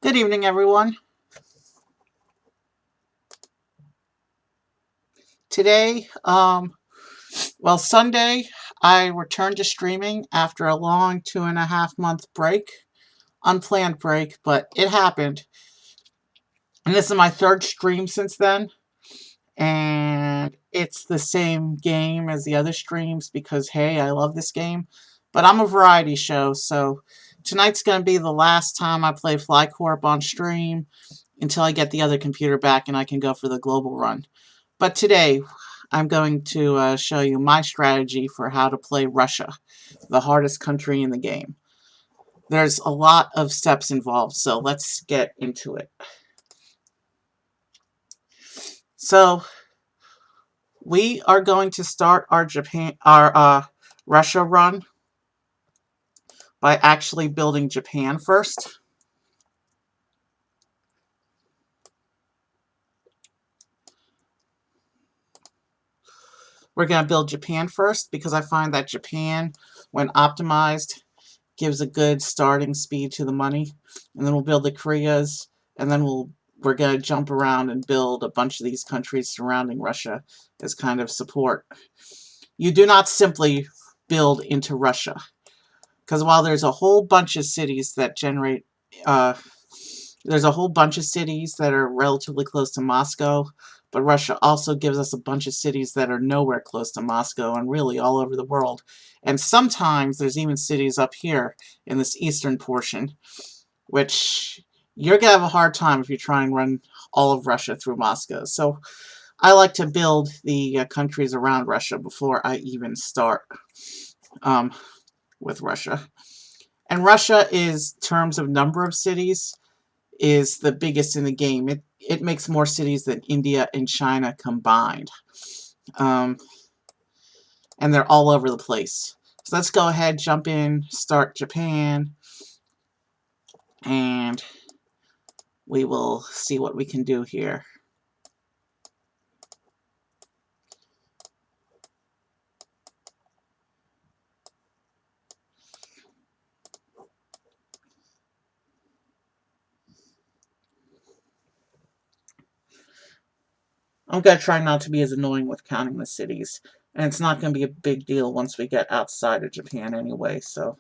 Good evening, everyone. Today, Sunday, I returned to streaming after a long 2.5 month break. Unplanned break, but it happened. And this is my third stream since then. And it's the same game as the other streams because, hey, I love this game. But I'm a variety show, so tonight's going to be the last time I play FlyCorp on stream until I get the other computer back and I can go for the global run. But today, I'm going to show you my strategy for how to play Russia, the hardest country in the game. There's a lot of steps involved, so let's get into it. So, we are going to start our Russia run by actually building Japan first. We're going to build Japan first because I find that Japan, when optimized, gives a good starting speed to the money. And then we'll build the Koreas, and then we're going to jump around and build a bunch of these countries surrounding Russia as kind of support. You do not simply build into Russia, because while there's a whole bunch of cities that generate there's a whole bunch of cities that are relatively close to Moscow, but Russia also gives us a bunch of cities that are nowhere close to Moscow and really all over the world. And sometimes there's even cities up here in this eastern portion, which you're going to have a hard time if you try and run all of Russia through Moscow. So I like to build the countries around Russia before I even start with Russia. And Russia is, in terms of number of cities, is the biggest in the game. It makes more cities than India and China combined. And they're all over the place. So let's go ahead, jump in, start Japan, and we will see what we can do here. I'm going to try not to be as annoying with counting the cities. And it's not going to be a big deal once we get outside of Japan anyway, so.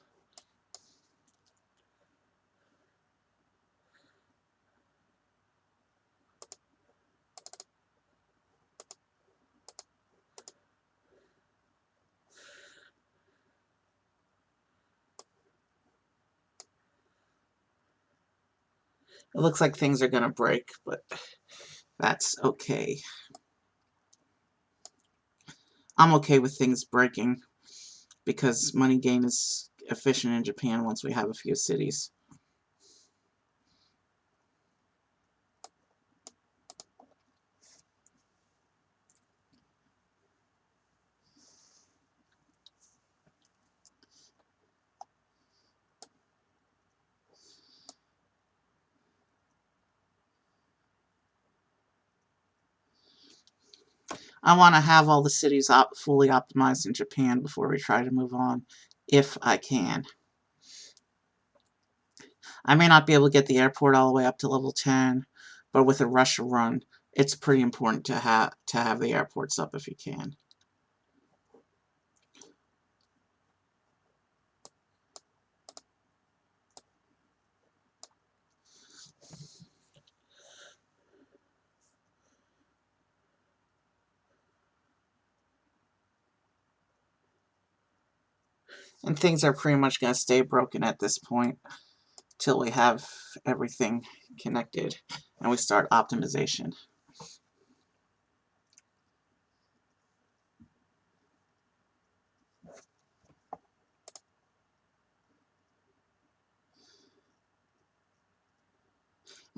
It looks like things are going to break, but that's okay. I'm okay with things breaking because money gain is efficient in Japan once we have a few cities. I want to have all the cities fully optimized in Japan before we try to move on, if I can. I may not be able to get the airport all the way up to level 10, but with a Russia run, it's pretty important to have the airports up if you can. And things are pretty much going to stay broken at this point till we have everything connected and we start optimization.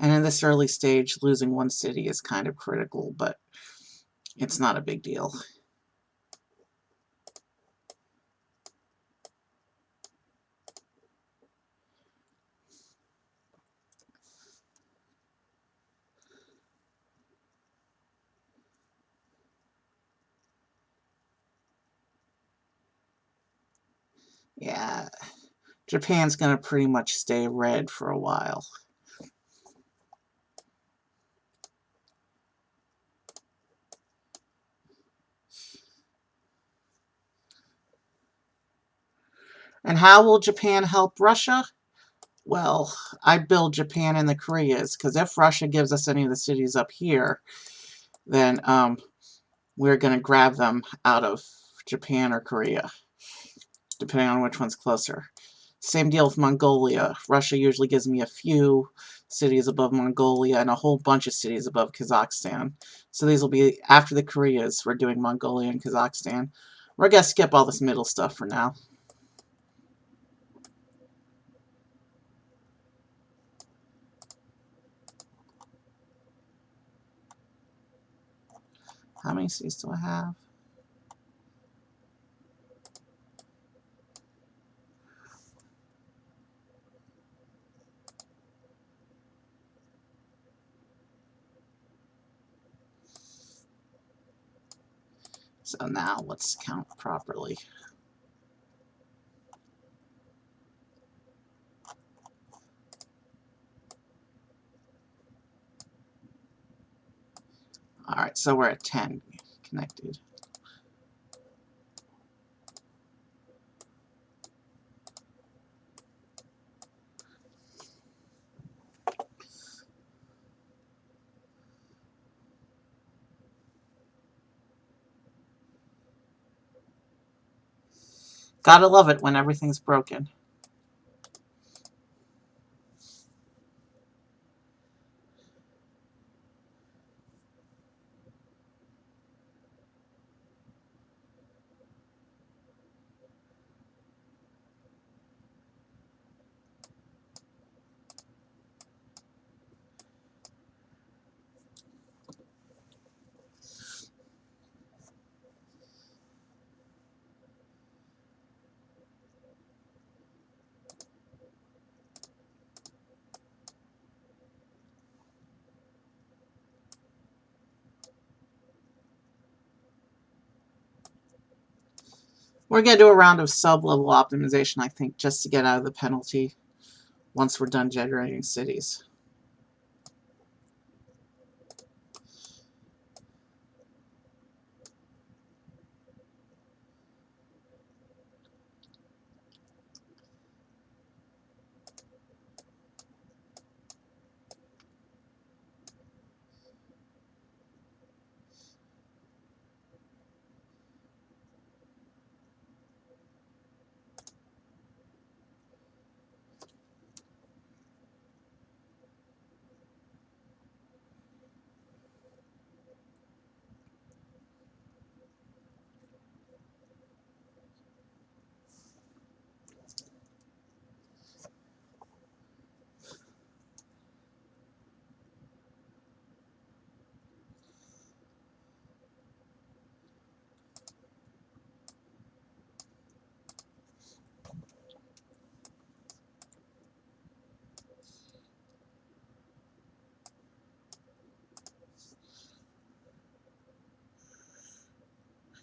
And in this early stage, losing one city is kind of critical, but it's not a big deal. Yeah, Japan's going to pretty much stay red for a while. And how will Japan help Russia? Well, I build Japan and the Koreas, because if Russia gives us any of the cities up here, then we're going to grab them out of Japan or Korea, depending on which one's closer. Same deal with Mongolia. Russia usually gives me a few cities above Mongolia and a whole bunch of cities above Kazakhstan. So these will be, after the Koreas, we're doing Mongolia and Kazakhstan. We're going to skip all this middle stuff for now. How many cities do I have? So now let's count properly. Alright, so we're at 10 connected. Gotta love it when everything's broken. We're going to do a round of sub-level optimization, I think, just to get out of the penalty once we're done generating cities.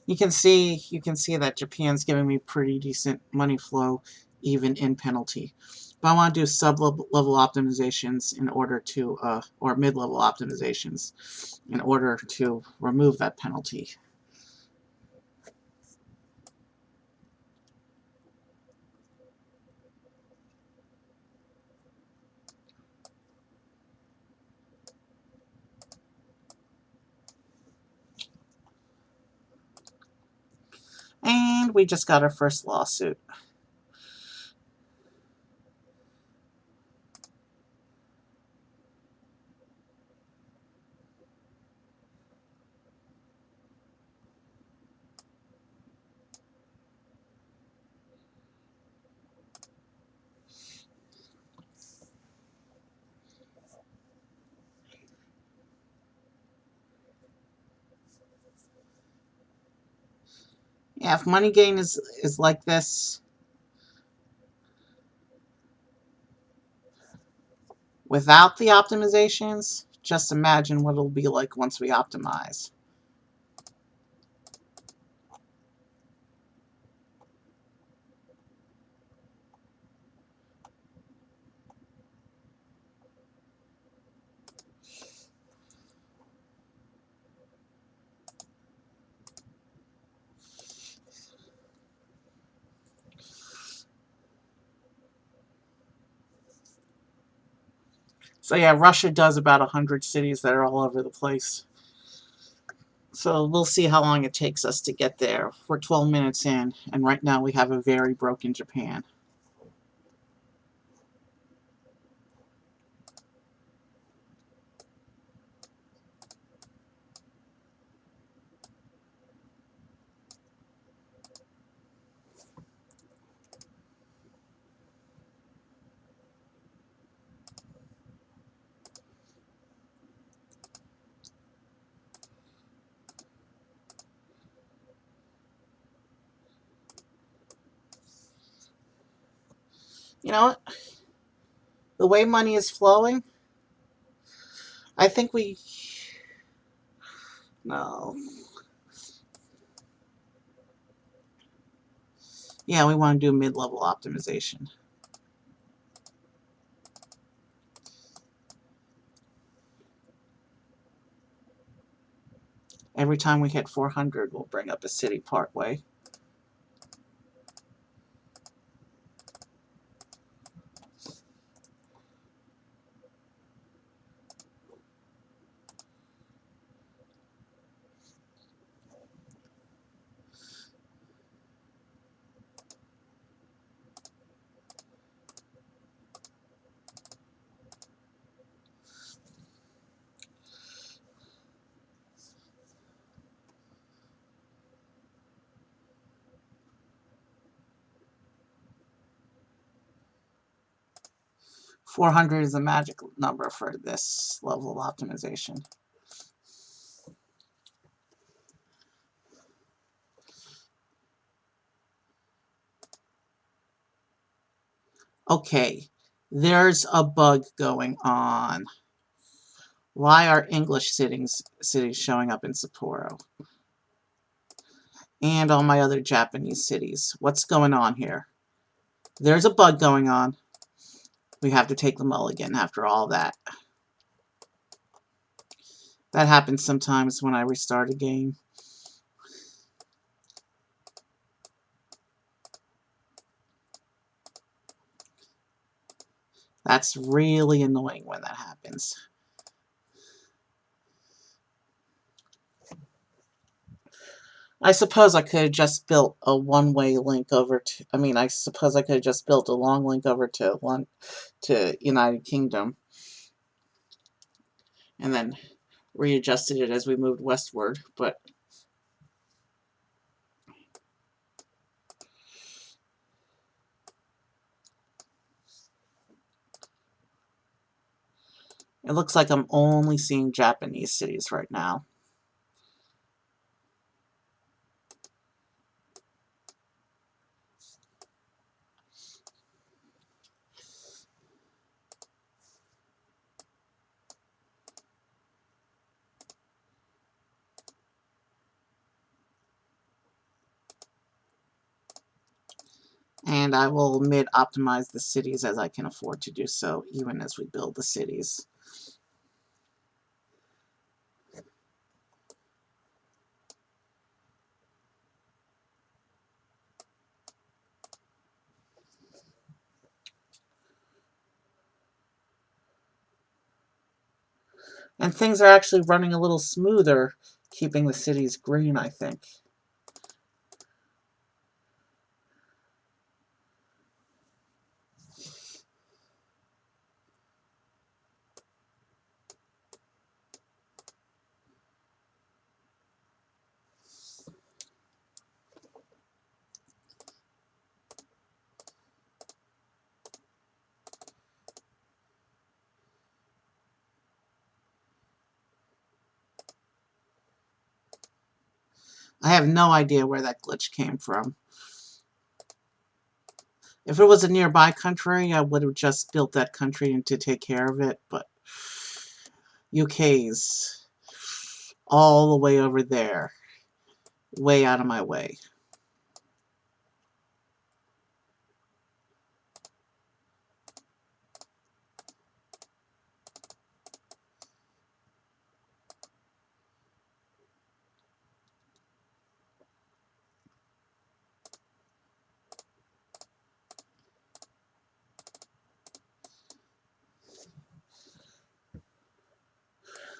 You can see that Japan's giving me pretty decent money flow even in penalty. But I want to do sub-level optimizations in order to, or mid-level optimizations in order to remove that penalty. And we just got our first lawsuit. Yeah, if money gain is like this, without the optimizations, just imagine what it'll be like once we optimize. So yeah, Russia does about 100 cities that are all over the place. So we'll see how long it takes us to get there. We're 12 minutes in, and right now we have a very broken Japan. You know what? The way money is flowing, I think we... No. Yeah, we want to do mid-level optimization. Every time we hit 400, we'll bring up a city part way. $400 is a magic number for this level of optimization. Okay, there's a bug going on. Why are English cities showing up in Sapporo? And all my other Japanese cities. What's going on here? There's a bug going on. We have to take the mulligan after all that. That happens sometimes when I restart a game. That's really annoying when that happens. I suppose I could have just built a one-way link over to... I suppose I could have just built a long link over to United Kingdom. And then readjusted it as we moved westward, but... It looks like I'm only seeing Japanese cities right now. And I will mid-optimize the cities as I can afford to do so, even as we build the cities. And things are actually running a little smoother, keeping the cities green, I think. I have no idea where that glitch came from. If it was a nearby country, I would have just built that country to take care of it, but UK's all the way over there, way out of my way.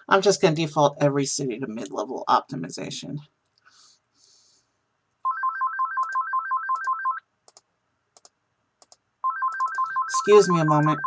I'm just going to default every city to mid-level optimization. Excuse me a moment.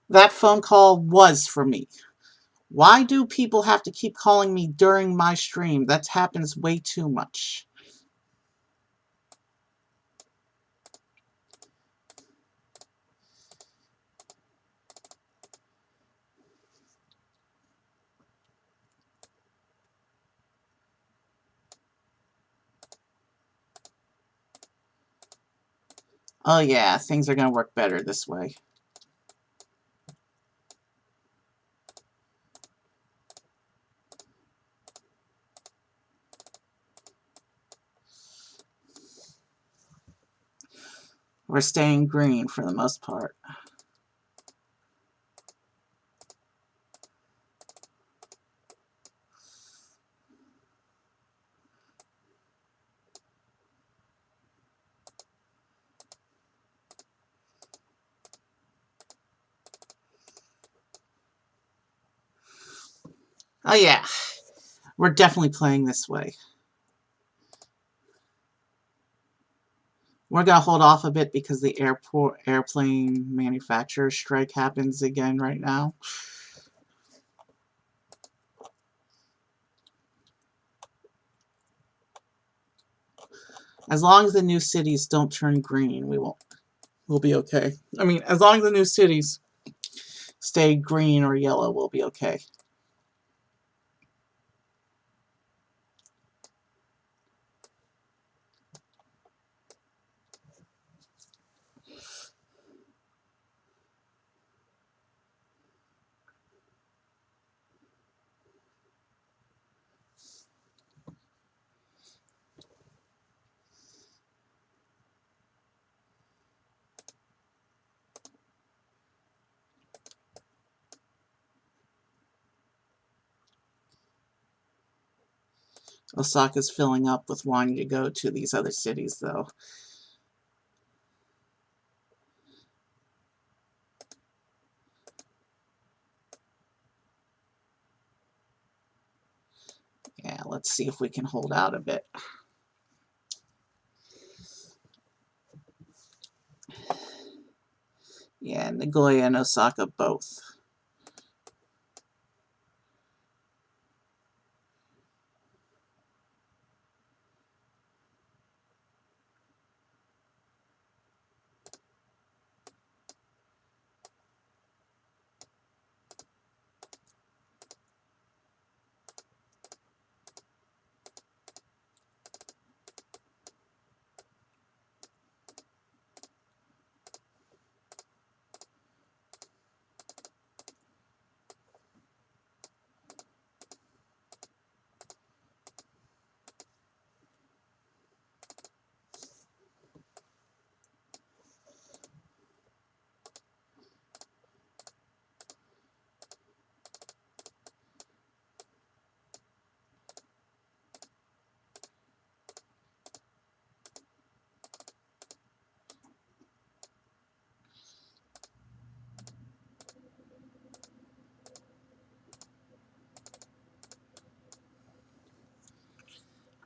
That phone call was for me. Why do people have to keep calling me during my stream? That happens way too much. Oh yeah, things are going to work better this way. We're staying green for the most part. Oh yeah, we're definitely playing this way. We're going to hold off a bit because the airplane manufacturer strike happens again right now. As long as the new cities don't turn green, we'll be okay. I mean, as long as the new cities stay green or yellow, we'll be okay. Osaka's filling up with wanting to go to these other cities, though. Yeah, let's see if we can hold out a bit. Yeah, Nagoya and Osaka both.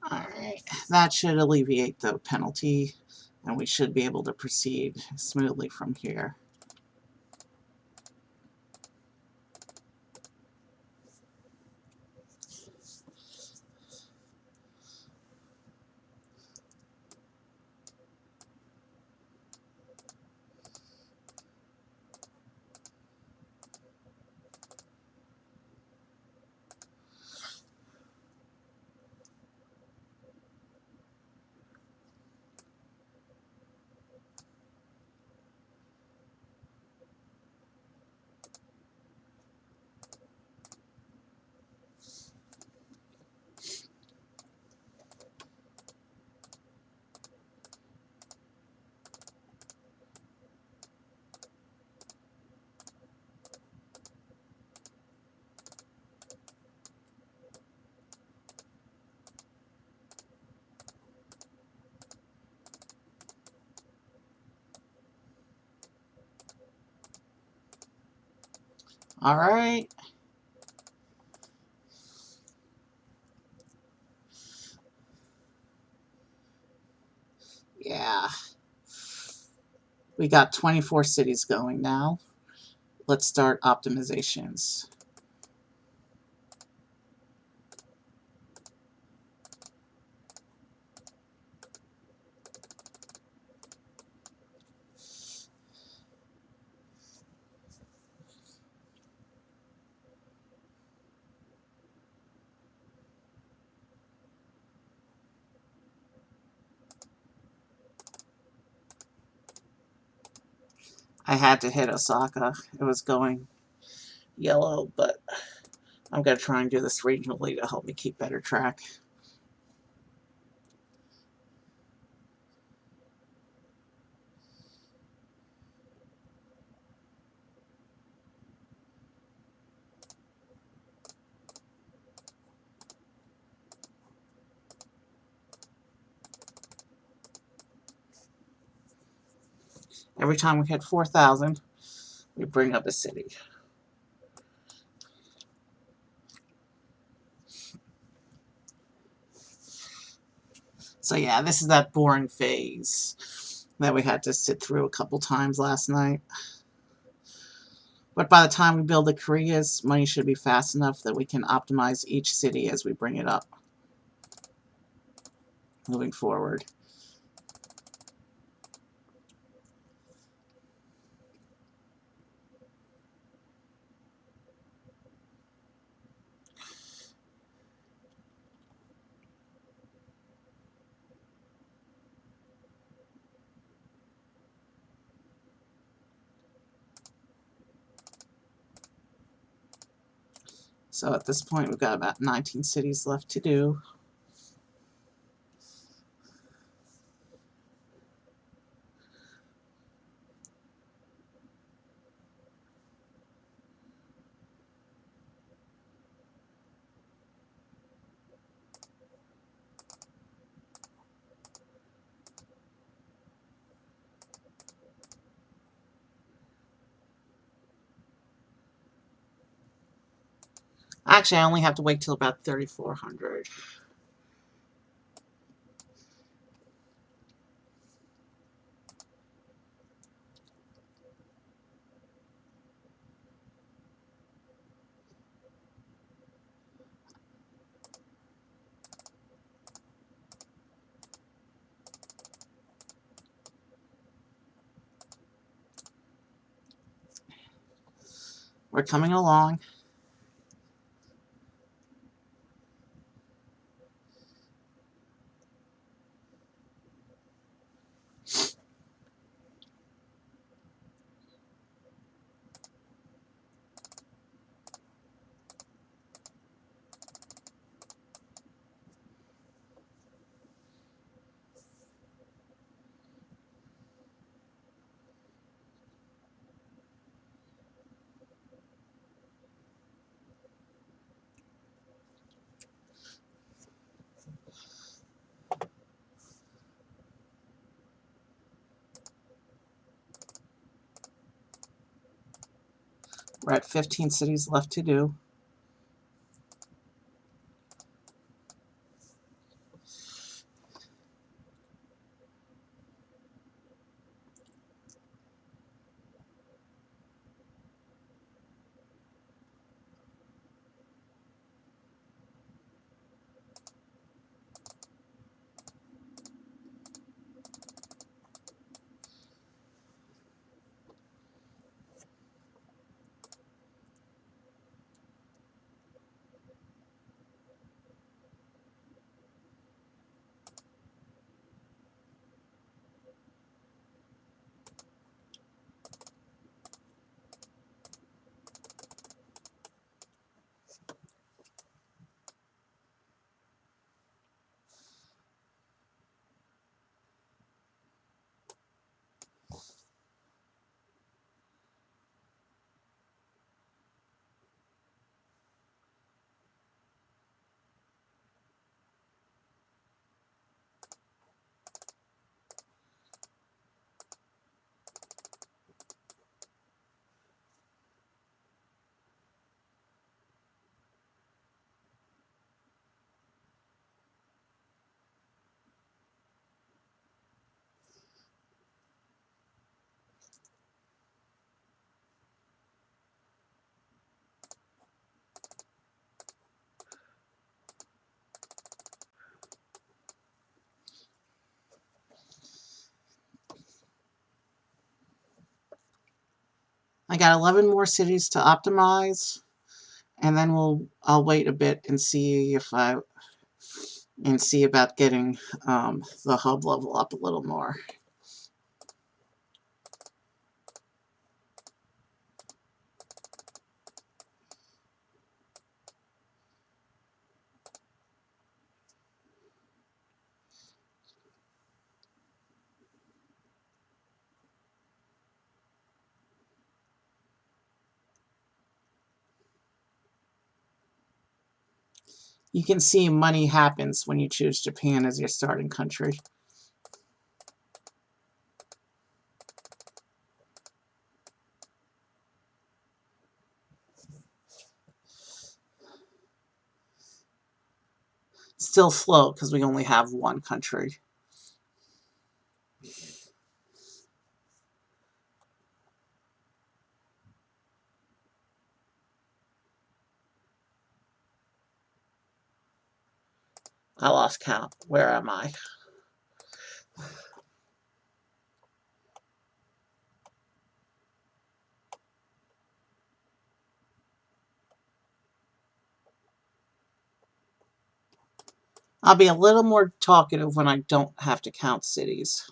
Alright, that should alleviate the penalty, and we should be able to proceed smoothly from here. All right. Yeah. We got 24 cities going now. Let's start optimizations. I had to hit Osaka. It was going yellow, but I'm going to try and do this regionally to help me keep better track. Every time we hit 4,000, we bring up a city. So yeah, this is that boring phase that we had to sit through a couple times last night. But by the time we build the Koreas, money should be fast enough that we can optimize each city as we bring it up moving forward. So at this point, we've got about 19 cities left to do. Actually, I only have to wait till about 3,400. We're coming along. We're at 15 cities left to do. I got 11 more cities to optimize, and then I'll wait a bit and see if see about getting the hub level up a little more. You can see money happens when you choose Japan as your starting country. Still slow because we only have one country. I lost count. Where am I? I'll be a little more talkative when I don't have to count cities.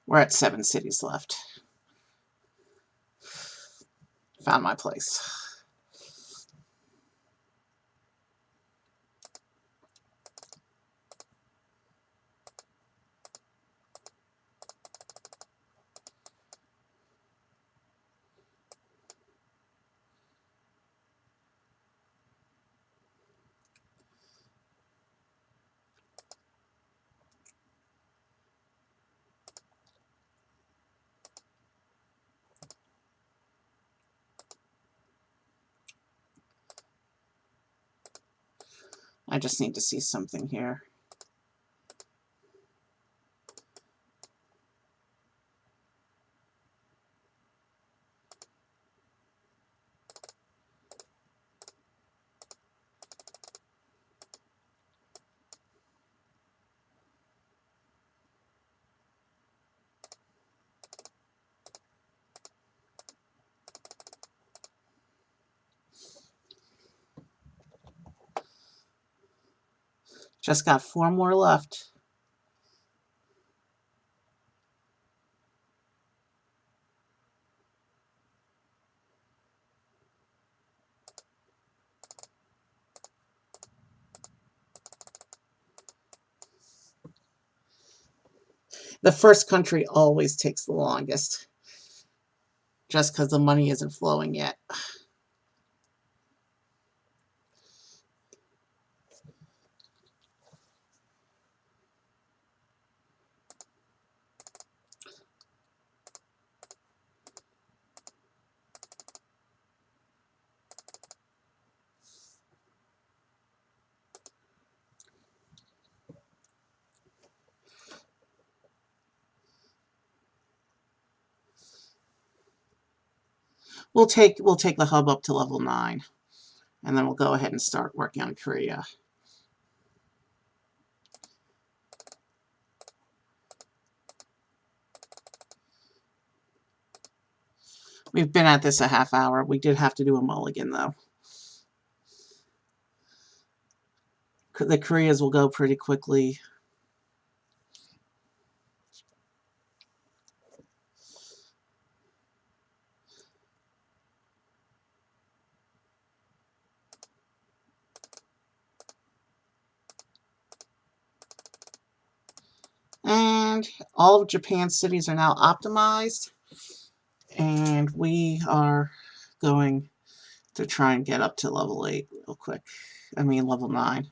We're at 7 cities left. Found my place. I just need to see something here. Just got 4 more left. The first country always takes the longest, just because the money isn't flowing yet. We'll take the hub up to level 9, and then we'll go ahead and start working on Korea. We've been at this a half hour. We did have to do a mulligan, though. The Koreas will go pretty quickly. And all of Japan's cities are now optimized. And we are going to try and get up to level 8 real quick. I mean, level 9.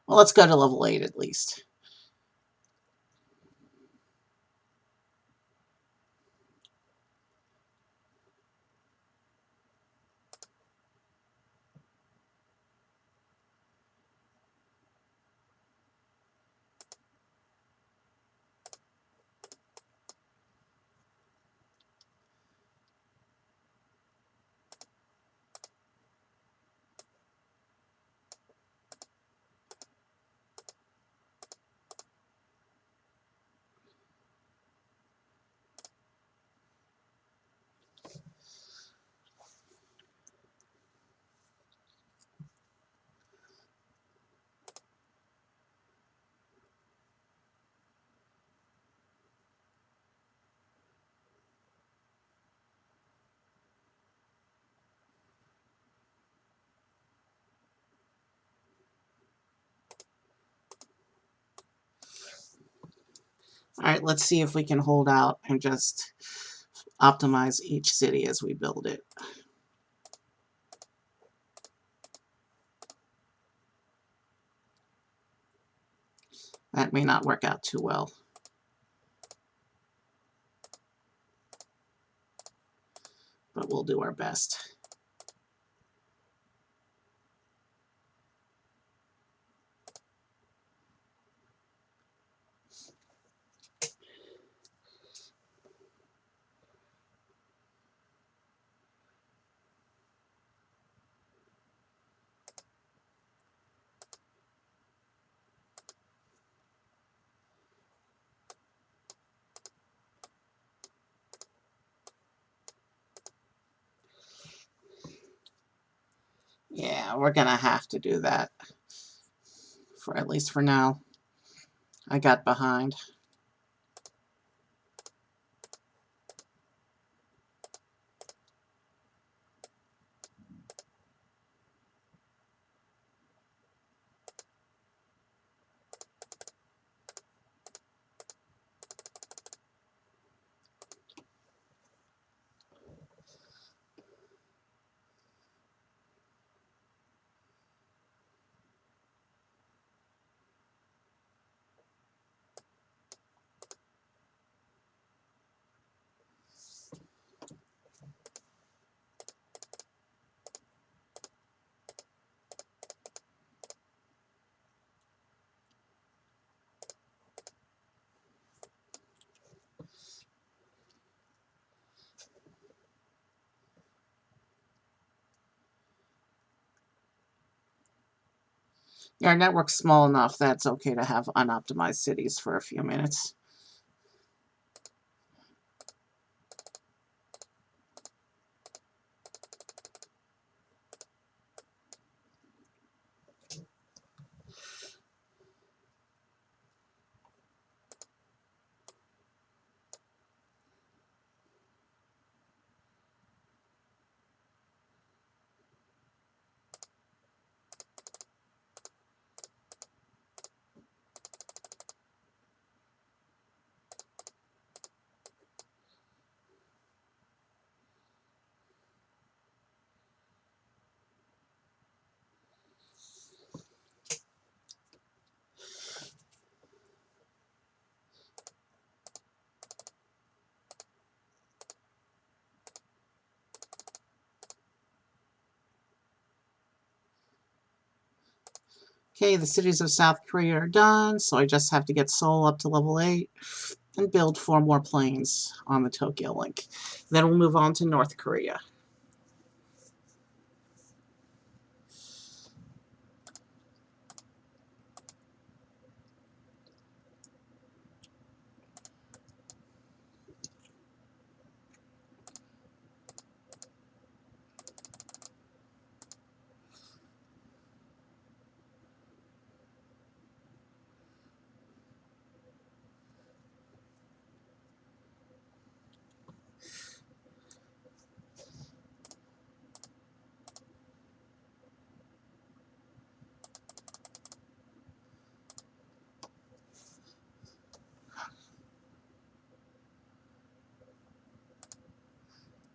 Well, let's go to level 8 at least. Alright, let's see if we can hold out and just optimize each city as we build it. That may not work out too well. But we'll do our best. Yeah, we're gonna have to do that. For at least for now. I got behind. Yeah, our network's small enough that it's okay to have unoptimized cities for a few minutes. Okay, the cities of South Korea are done, so I just have to get Seoul up to level 8 and build 4 more planes on the Tokyo link. Then we'll move on to North Korea.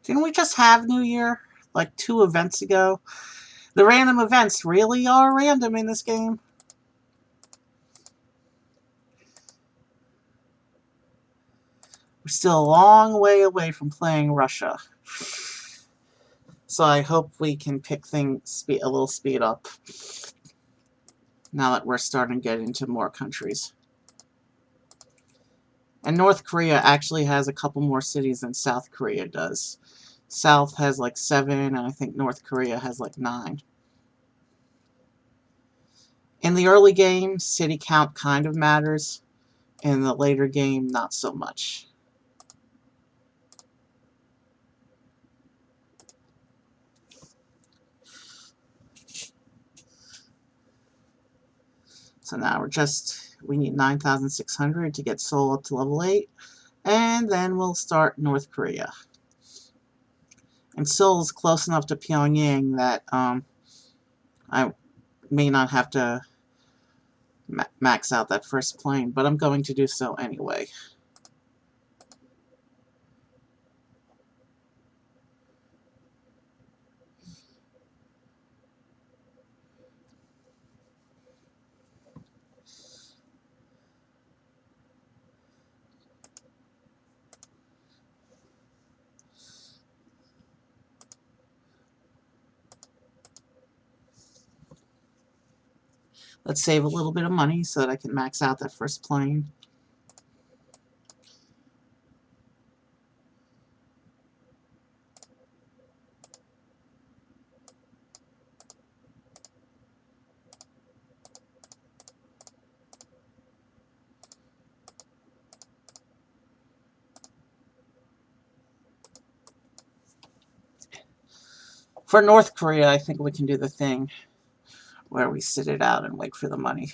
Didn't we just have New Year like 2 events ago? The random events really are random in this game. We're still a long way away from playing Russia. So I hope we can pick things a little speed up now that we're starting to get into more countries. And North Korea actually has a couple more cities than South Korea does. South has like 7, and I think North Korea has like 9. In the early game, city count kind of matters. In the later game, not so much. So now we need 9,600 to get Seoul up to level 8. And then we'll start North Korea. And Seoul is close enough to Pyongyang that I may not have to max out that first plane, but I'm going to do so anyway. Let's save a little bit of money so that I can max out that first plane. For North Korea, I think we can do the thing where we sit it out and wait for the money.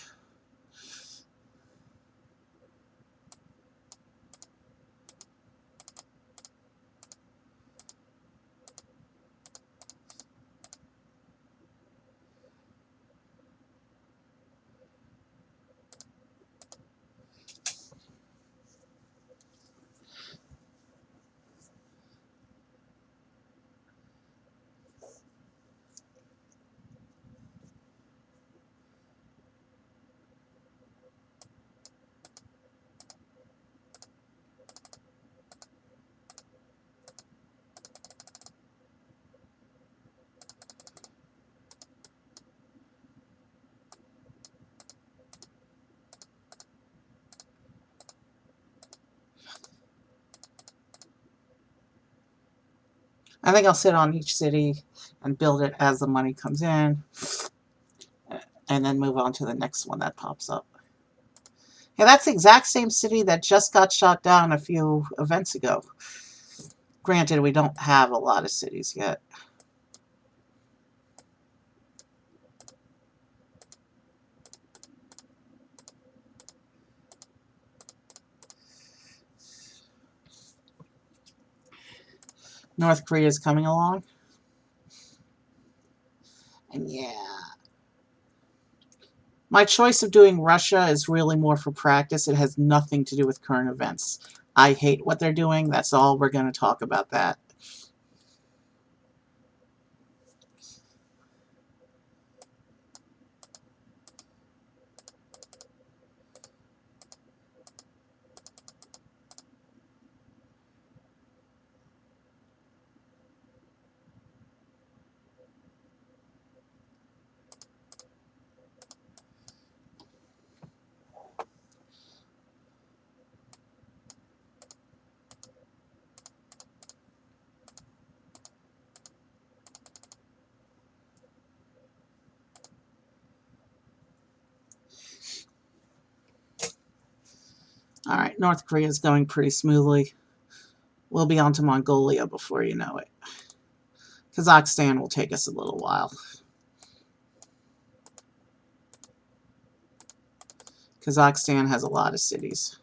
I think I'll sit on each city and build it as the money comes in, and then move on to the next one that pops up. Yeah, that's the exact same city that just got shot down a few events ago. Granted, we don't have a lot of cities yet. North Korea is coming along. And yeah. My choice of doing Russia is really more for practice. It has nothing to do with current events. I hate what they're doing. That's all we're going to talk about that. All right, North Korea is going pretty smoothly. We'll be on to Mongolia before you know it. Kazakhstan will take us a little while. Kazakhstan has a lot of cities.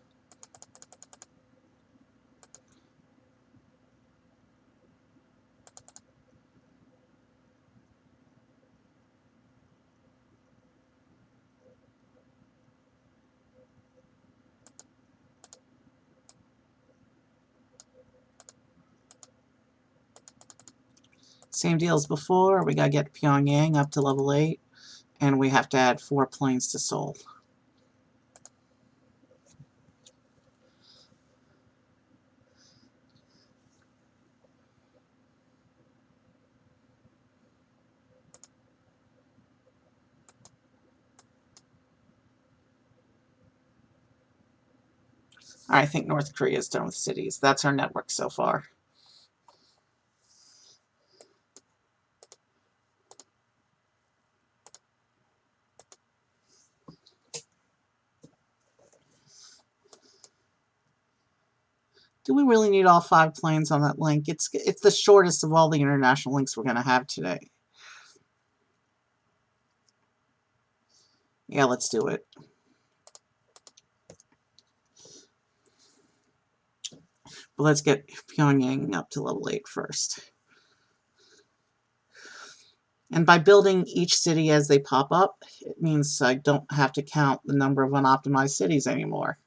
Same deal as before. We got to get Pyongyang up to level 8, and we have to add 4 planes to Seoul. I think North Korea is done with cities. That's our network so far. Do we really need all 5 planes on that link? It's the shortest of all the international links we're going to have today. Yeah, let's do it. But let's get Pyongyang up to level 8 first. And by building each city as they pop up, it means I don't have to count the number of unoptimized cities anymore.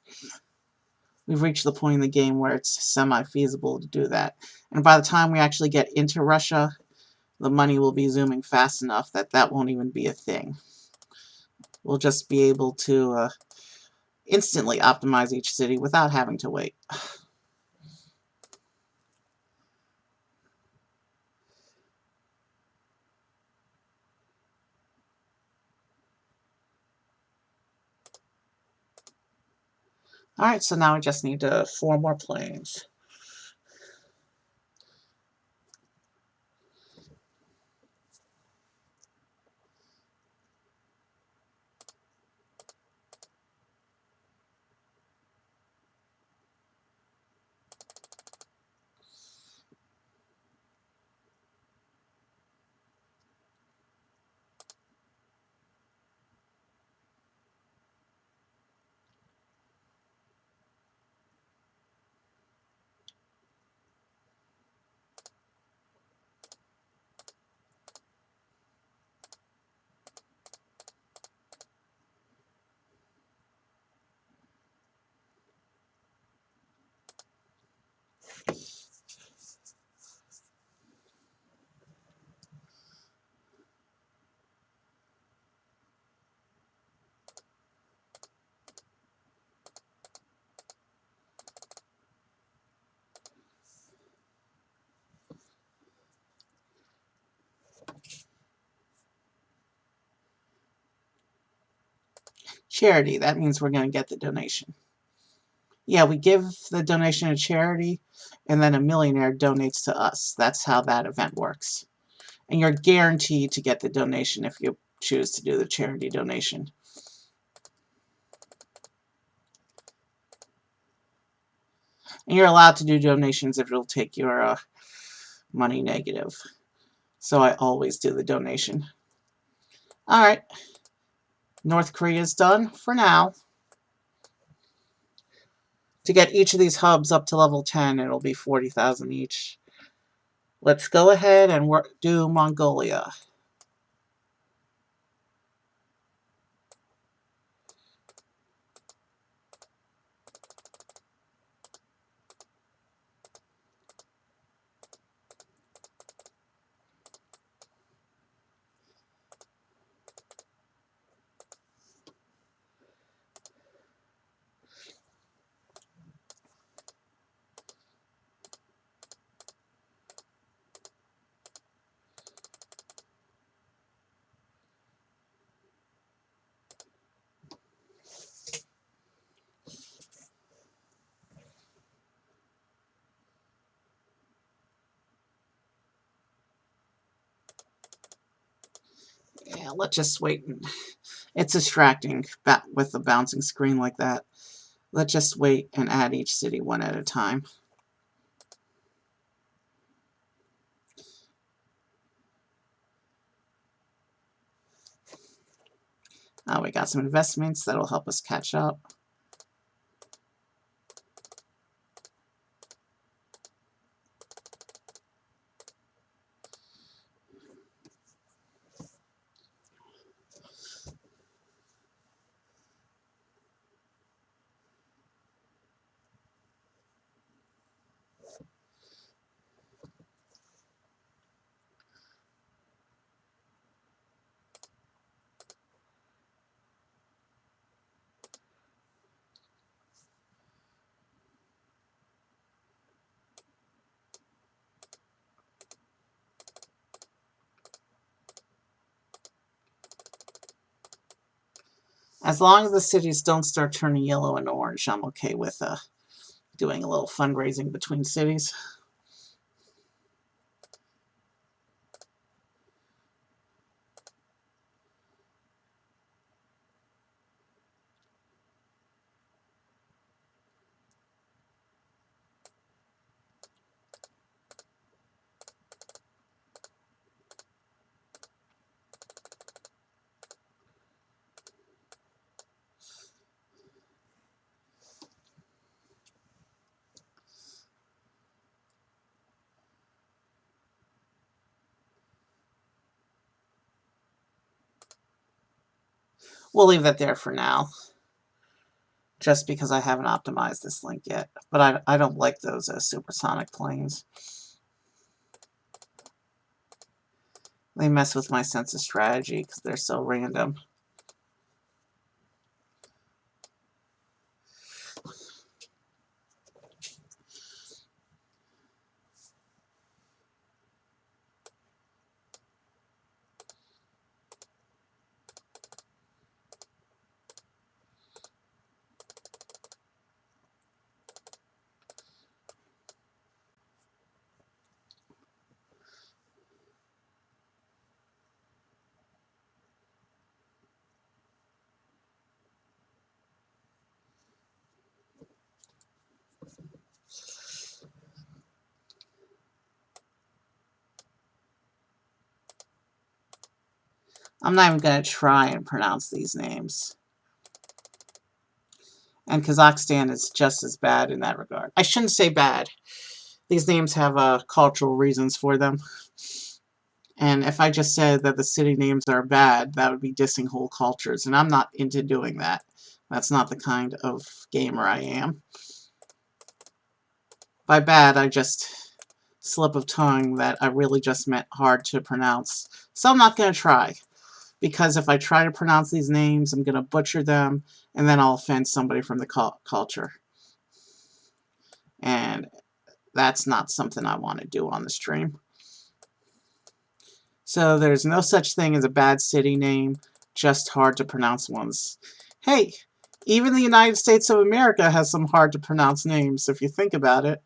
We've reached the point in the game where it's semi-feasible to do that. And by the time we actually get into Russia, the money will be zooming fast enough that that won't even be a thing. We'll just be able to instantly optimize each city without having to wait. Alright, so now we just need 4 more planes. Charity, that means we're going to get the donation. Yeah, we give the donation to charity, and then a millionaire donates to us. That's how that event works. And you're guaranteed to get the donation if you choose to do the charity donation. And you're allowed to do donations if it'll take your money negative. So I always do the donation. Alright, North Korea's done for now. To get each of these hubs up to level 10, it'll be 40,000 each. Let's go ahead and do Mongolia. Yeah, let's just wait. It's distracting with the bouncing screen like that. Let's just wait and add each city one at a time. We got some investments that'll help us catch up. As long as the cities don't start turning yellow and orange, I'm okay with doing a little fundraising between cities. We'll leave that there for now, just because I haven't optimized this link yet. But I don't like those supersonic planes. They mess with my sense of strategy because they're so random. I'm not even going to try and pronounce these names. And Kazakhstan is just as bad in that regard. I shouldn't say bad. These names have cultural reasons for them. And if I just said that the city names are bad, that would be dissing whole cultures. And I'm not into doing that. That's not the kind of gamer I am. By bad, I just slip of tongue that I really just meant hard to pronounce. So I'm not going to try. Because if I try to pronounce these names, I'm going to butcher them, and then I'll offend somebody from the culture. And that's not something I want to do on the stream. So there's no such thing as a bad city name, just hard to pronounce ones. Hey, even the United States of America has some hard to pronounce names, if you think about it.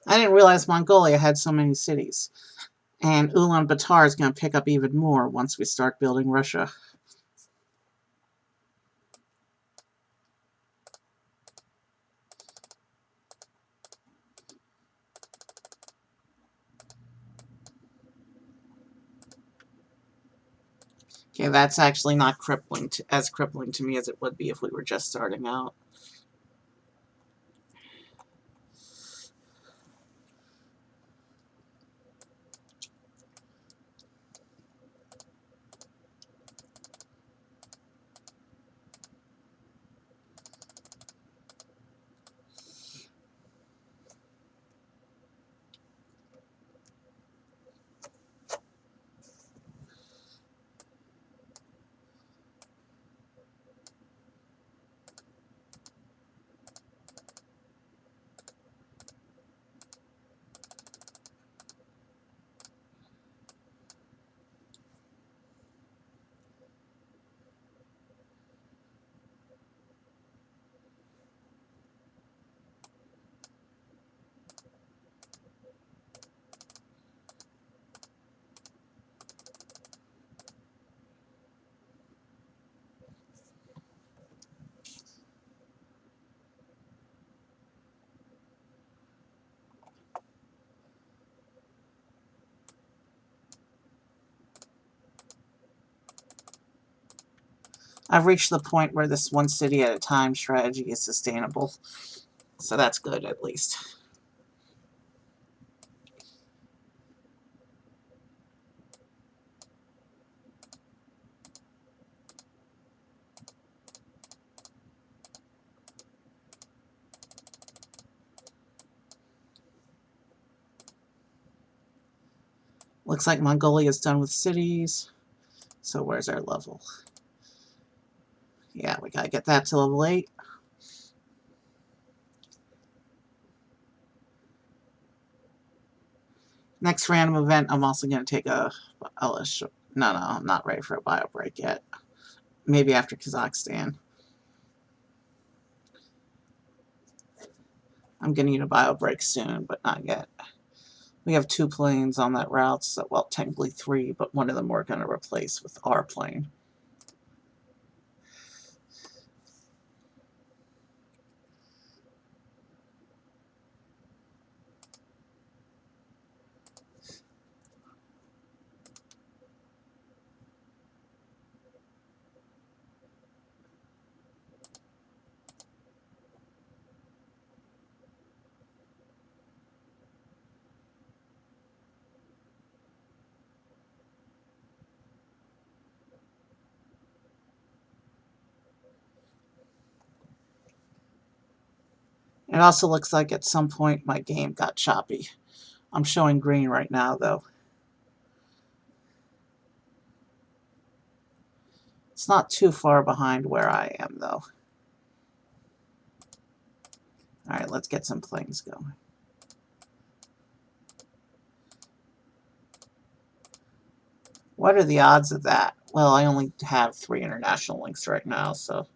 I didn't realize Mongolia had so many cities. And Ulaanbaatar is going to pick up even more once we start building Russia. Okay, that's actually not as crippling to me as it would be if we were just starting out. I've reached the point where this one city at a time strategy is sustainable. So that's good, at least. Looks like Mongolia's done with cities. So where's our level? Yeah, we gotta get that to level 8. Next random event, I'm also going to take a... No, I'm not ready for a bio break yet. Maybe after Kazakhstan. I'm going to need a bio break soon, but not yet. We have 2 planes on that route, so, well, technically 3, but one of them we're going to replace with our plane. It also looks like at some point my game got choppy. I'm showing green right now, though. It's not too far behind where I am, though. Alright, let's get some planes going. What are the odds of that? Well, I only have 3 international links right now, so...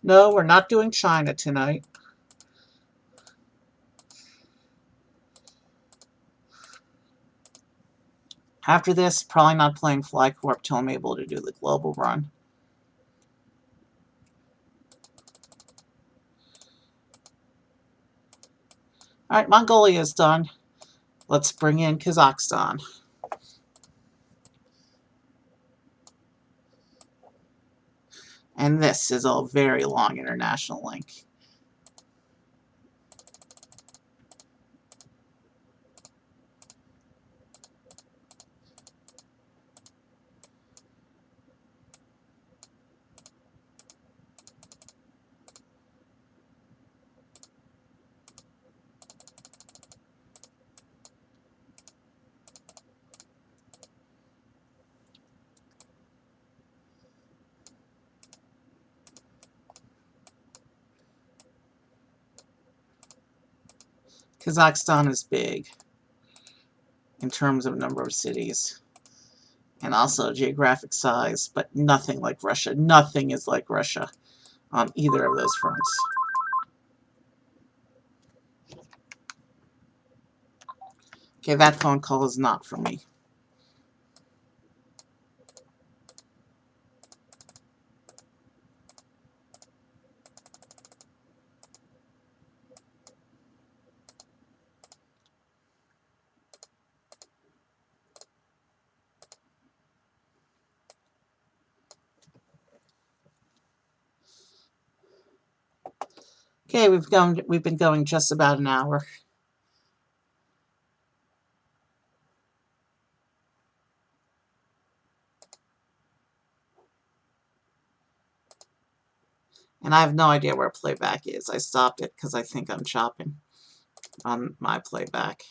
No, we're not doing China tonight. After this, probably not playing FlyCorp till I'm able to do the global run. Alright, Mongolia is done. Let's bring in Kazakhstan. And this is a very long international link. Kazakhstan is big in terms of number of cities and also geographic size, but nothing like Russia. Nothing is like Russia on either of those fronts. Okay, that phone call is not from me. Okay, we've been going just about an hour. And I have no idea where playback is. I stopped it because I think I'm chopping on my playback.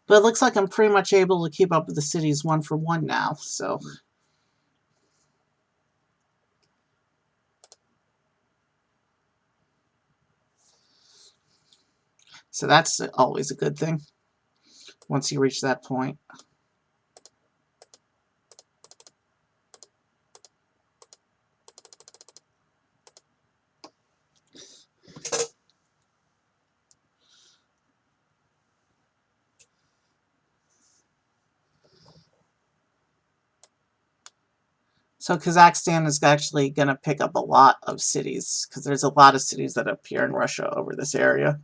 But it looks like I'm pretty much able to keep up with the cities 1 for 1 now, so... So that's always a good thing, once you reach that point. So Kazakhstan is actually going to pick up a lot of cities, because there's a lot of cities that appear in Russia over this area.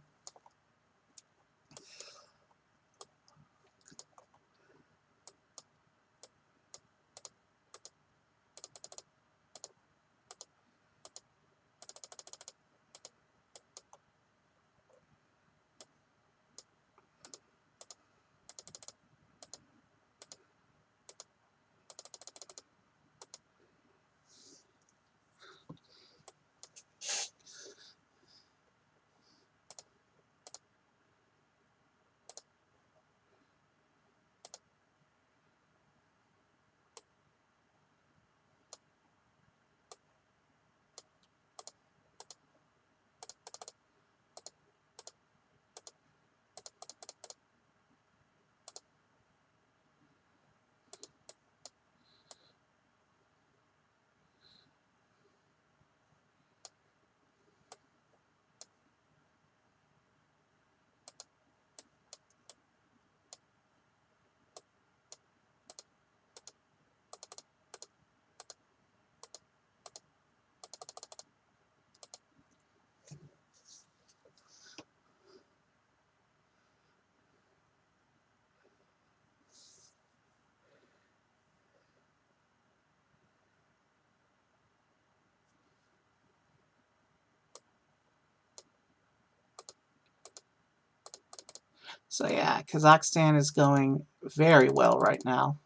So yeah, Kazakhstan is going very well right now.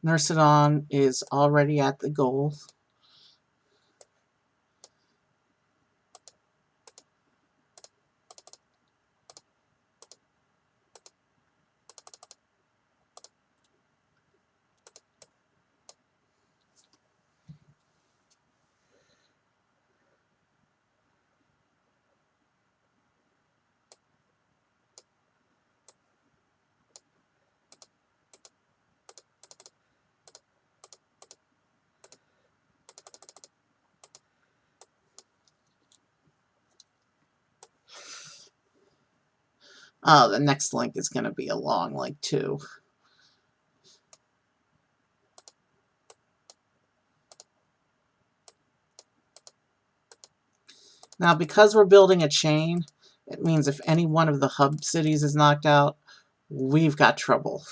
Nursidon is already at the goal. Oh, the next link is going to be a long link too. Now, because we're building a chain, it means if any one of the hub cities is knocked out, we've got trouble.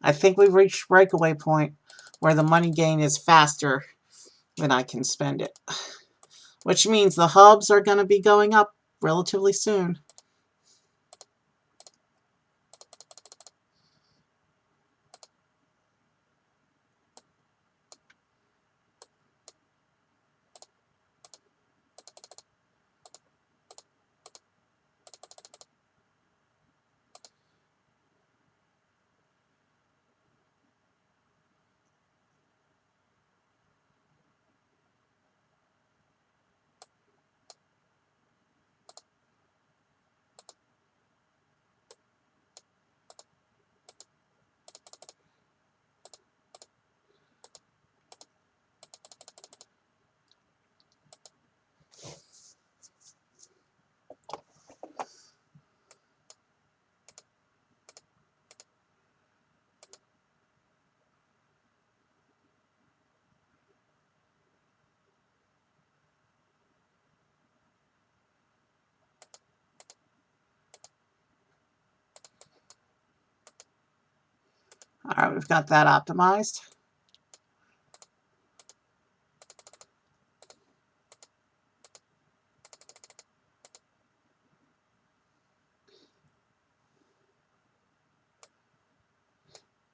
I think we've reached breakaway point where the money gain is faster than I can spend it. Which means the hubs are going to be going up relatively soon. Alright, we've got that optimized.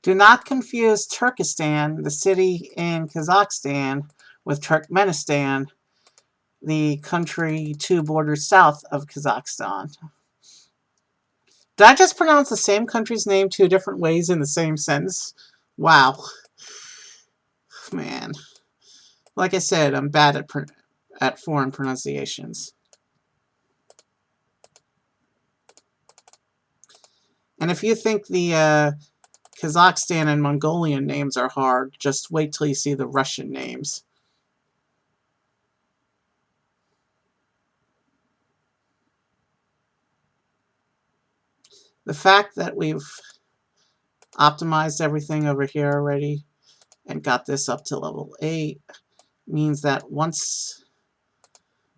Do not confuse Turkestan, the city in Kazakhstan, with Turkmenistan, the country 2 borders south of Kazakhstan. Did I just pronounce the same country's name 2 different ways in the same sentence? Wow. Man. Like I said, I'm bad at foreign pronunciations. And if you think the Kazakhstan and Mongolian names are hard, just wait till you see the Russian names. The fact that we've optimized everything over here already and got this up to level 8 means that once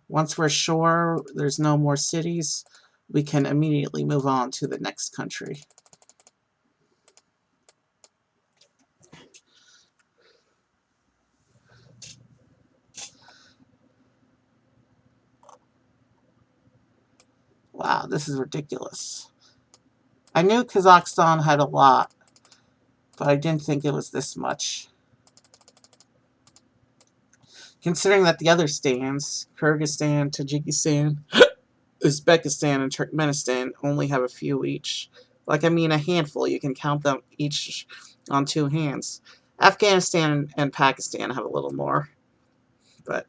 we're sure there's no more cities, we can immediately move on to the next country. Wow, this is ridiculous. I knew Kazakhstan had a lot, but I didn't think it was this much. Considering that the other stands, Kyrgyzstan, Tajikistan, Uzbekistan, and Turkmenistan, only have a few each. Like, I mean, a handful. You can count them each on 2 hands. Afghanistan and Pakistan have a little more, but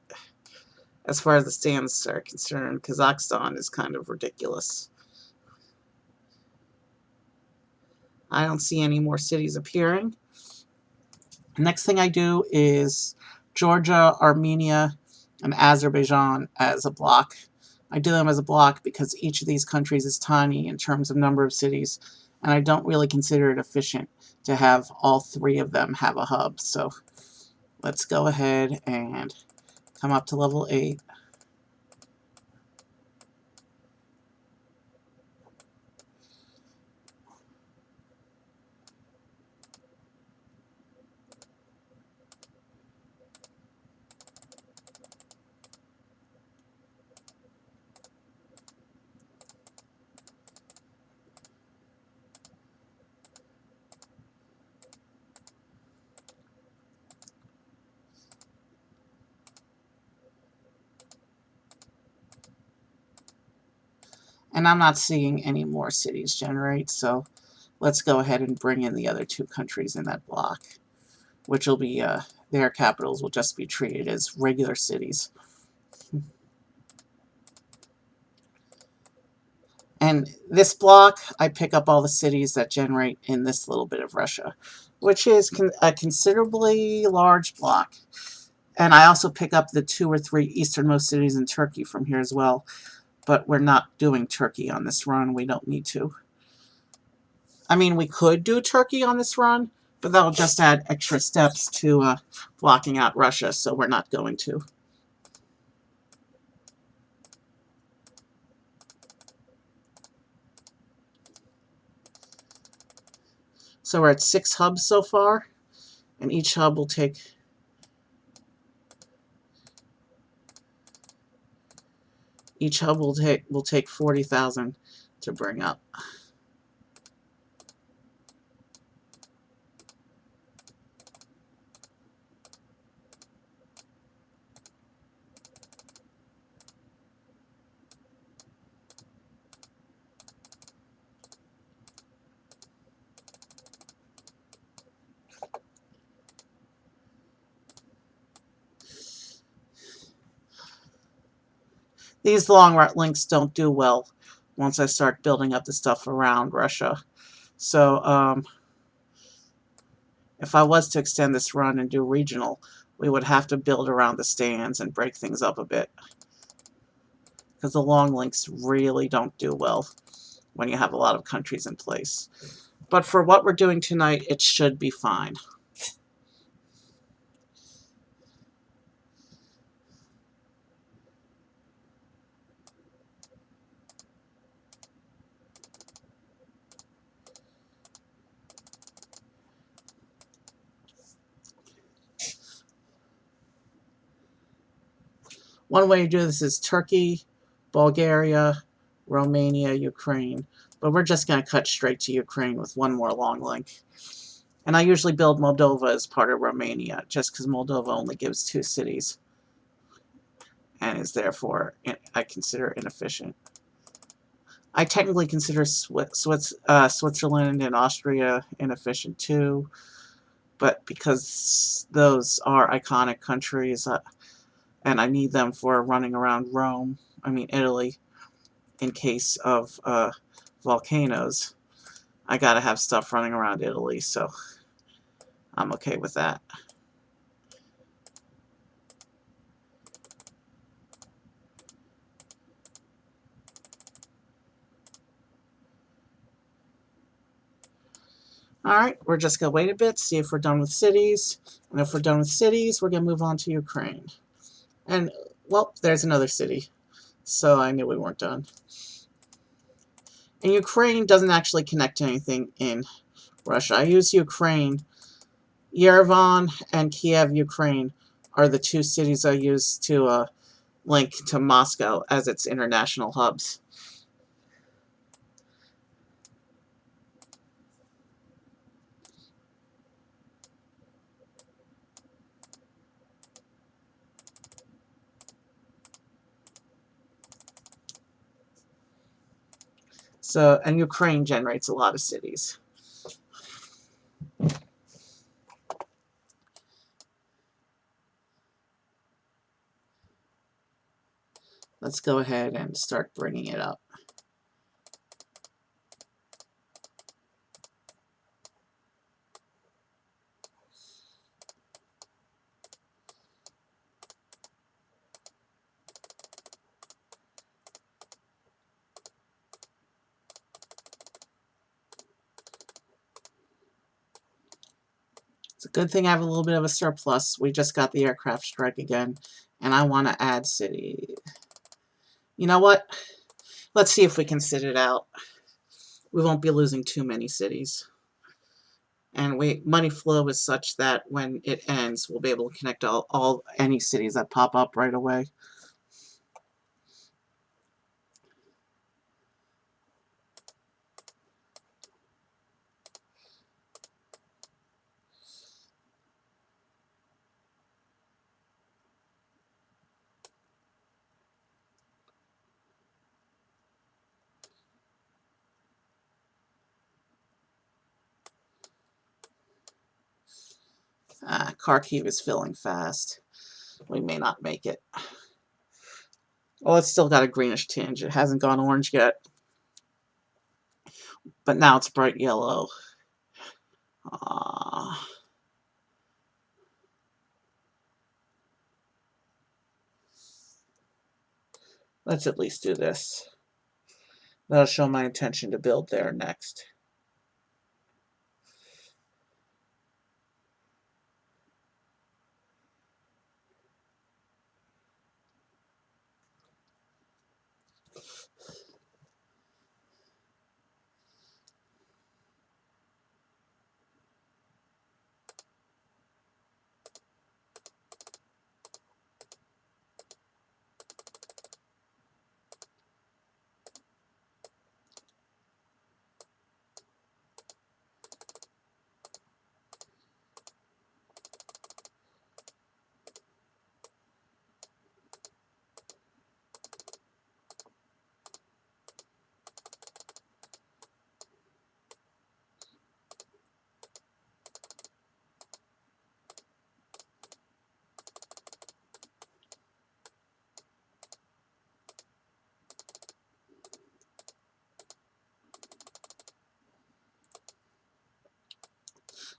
as far as the stands are concerned, Kazakhstan is kind of ridiculous. I don't see any more cities appearing. Next thing I do is Georgia, Armenia, and Azerbaijan as a block. I do them as a block because each of these countries is tiny in terms of number of cities, and I don't really consider it efficient to have all three of them have a hub. So let's go ahead and come up to level 8. And I'm not seeing any more cities generate, so let's go ahead and bring in the other two countries in that block, which will be, their capitals will just be treated as regular cities. And this block, I pick up all the cities that generate in this little bit of Russia, which is a considerably large block. And I also pick up the 2 or 3 easternmost cities in Turkey from here as well. But we're not doing Turkey on this run. We don't need to. I mean, we could do Turkey on this run, but that'll just add extra steps to blocking out Russia, so we're not going to. So we're at 6 hubs so far, and each hub will take each hub will take 40,000 to bring up. These long links don't do well once I start building up the stuff around Russia. So if I was to extend this run and do regional, we would have to build around the stands and break things up a bit, because the long links really don't do well when you have a lot of countries in place. But for what we're doing tonight, it should be fine. One way to do this is Turkey, Bulgaria, Romania, Ukraine. But we're just going to cut straight to Ukraine with one more long link. And I usually build Moldova as part of Romania, just because Moldova only gives 2 cities and is therefore, I consider, inefficient. I technically consider Switzerland and Austria inefficient too, but because those are iconic countries, and I need them for running around Rome, I mean Italy, in case of volcanoes, I gotta have stuff running around Italy, so I'm okay with that. Alright, we're just going to wait a bit, see if we're done with cities. And if we're done with cities, we're going to move on to Ukraine. And, well, there's another city. So I knew we weren't done. And Ukraine doesn't actually connect to anything in Russia. I use Ukraine. Yerevan and Kiev, Ukraine are the 2 cities I use to link to Moscow as its international hubs. So, and Ukraine generates a lot of cities. Let's go ahead and start bringing it up. It's a good thing I have a little bit of a surplus. We just got the aircraft strike again, and I want to add city. You know what? Let's see if we can sit it out. We won't be losing too many cities. And money flow is such that when it ends, we'll be able to connect any cities that pop up right away. Kharkiv is filling fast. We may not make it. Well, it's still got a greenish tinge. It hasn't gone orange yet. But now it's bright yellow. Let's at least do this. That'll show my intention to build there next.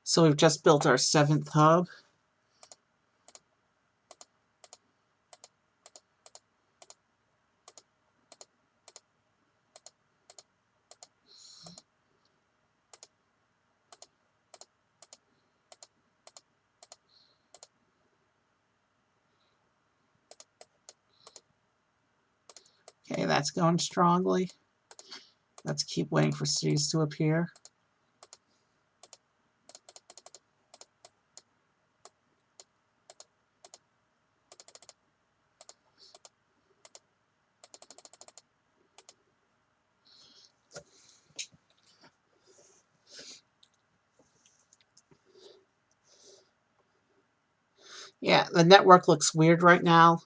So we've just built our 7th hub. Okay, that's going strongly. Let's keep waiting for cities to appear. Yeah, the network looks weird right now,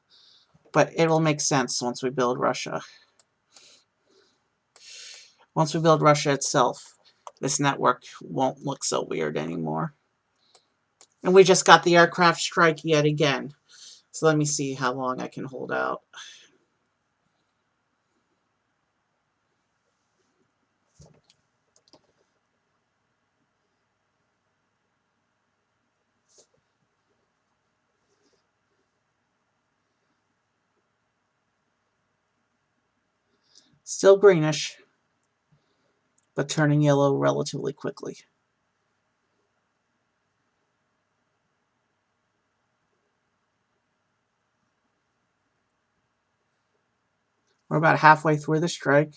but it'll make sense once we build Russia. Once we build Russia itself, this network won't look so weird anymore. And we just got the aircraft strike yet again. So let me see how long I can hold out. Still greenish, but turning yellow relatively quickly. We're about halfway through the strike.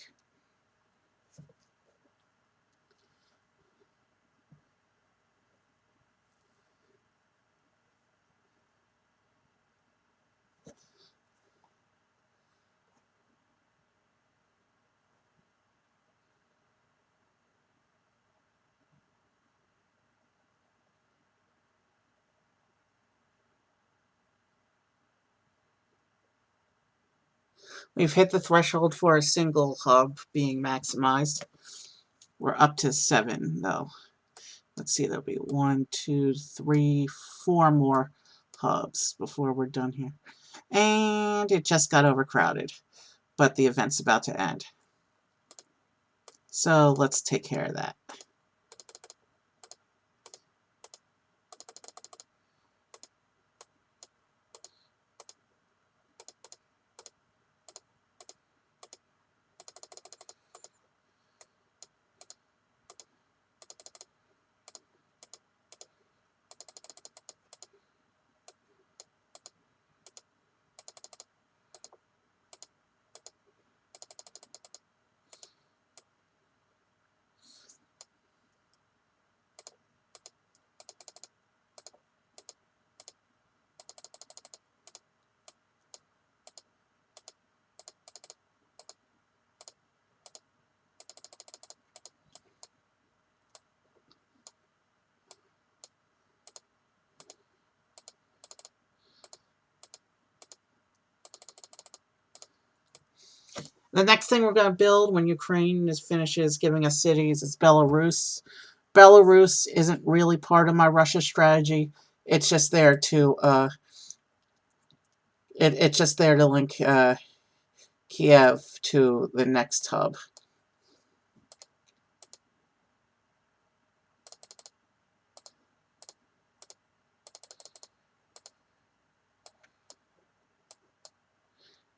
We've hit the threshold for a single hub being maximized. We're up to 7, though. Let's see, there'll be 1, 2, 3, 4 more hubs before we're done here. And it just got overcrowded, but the event's about to end. So let's take care of that. The next thing we're going to build when Ukraine finishes giving us cities is Belarus. Belarus isn't really part of my Russia strategy. It's just there to it's just there to link Kiev to the next hub.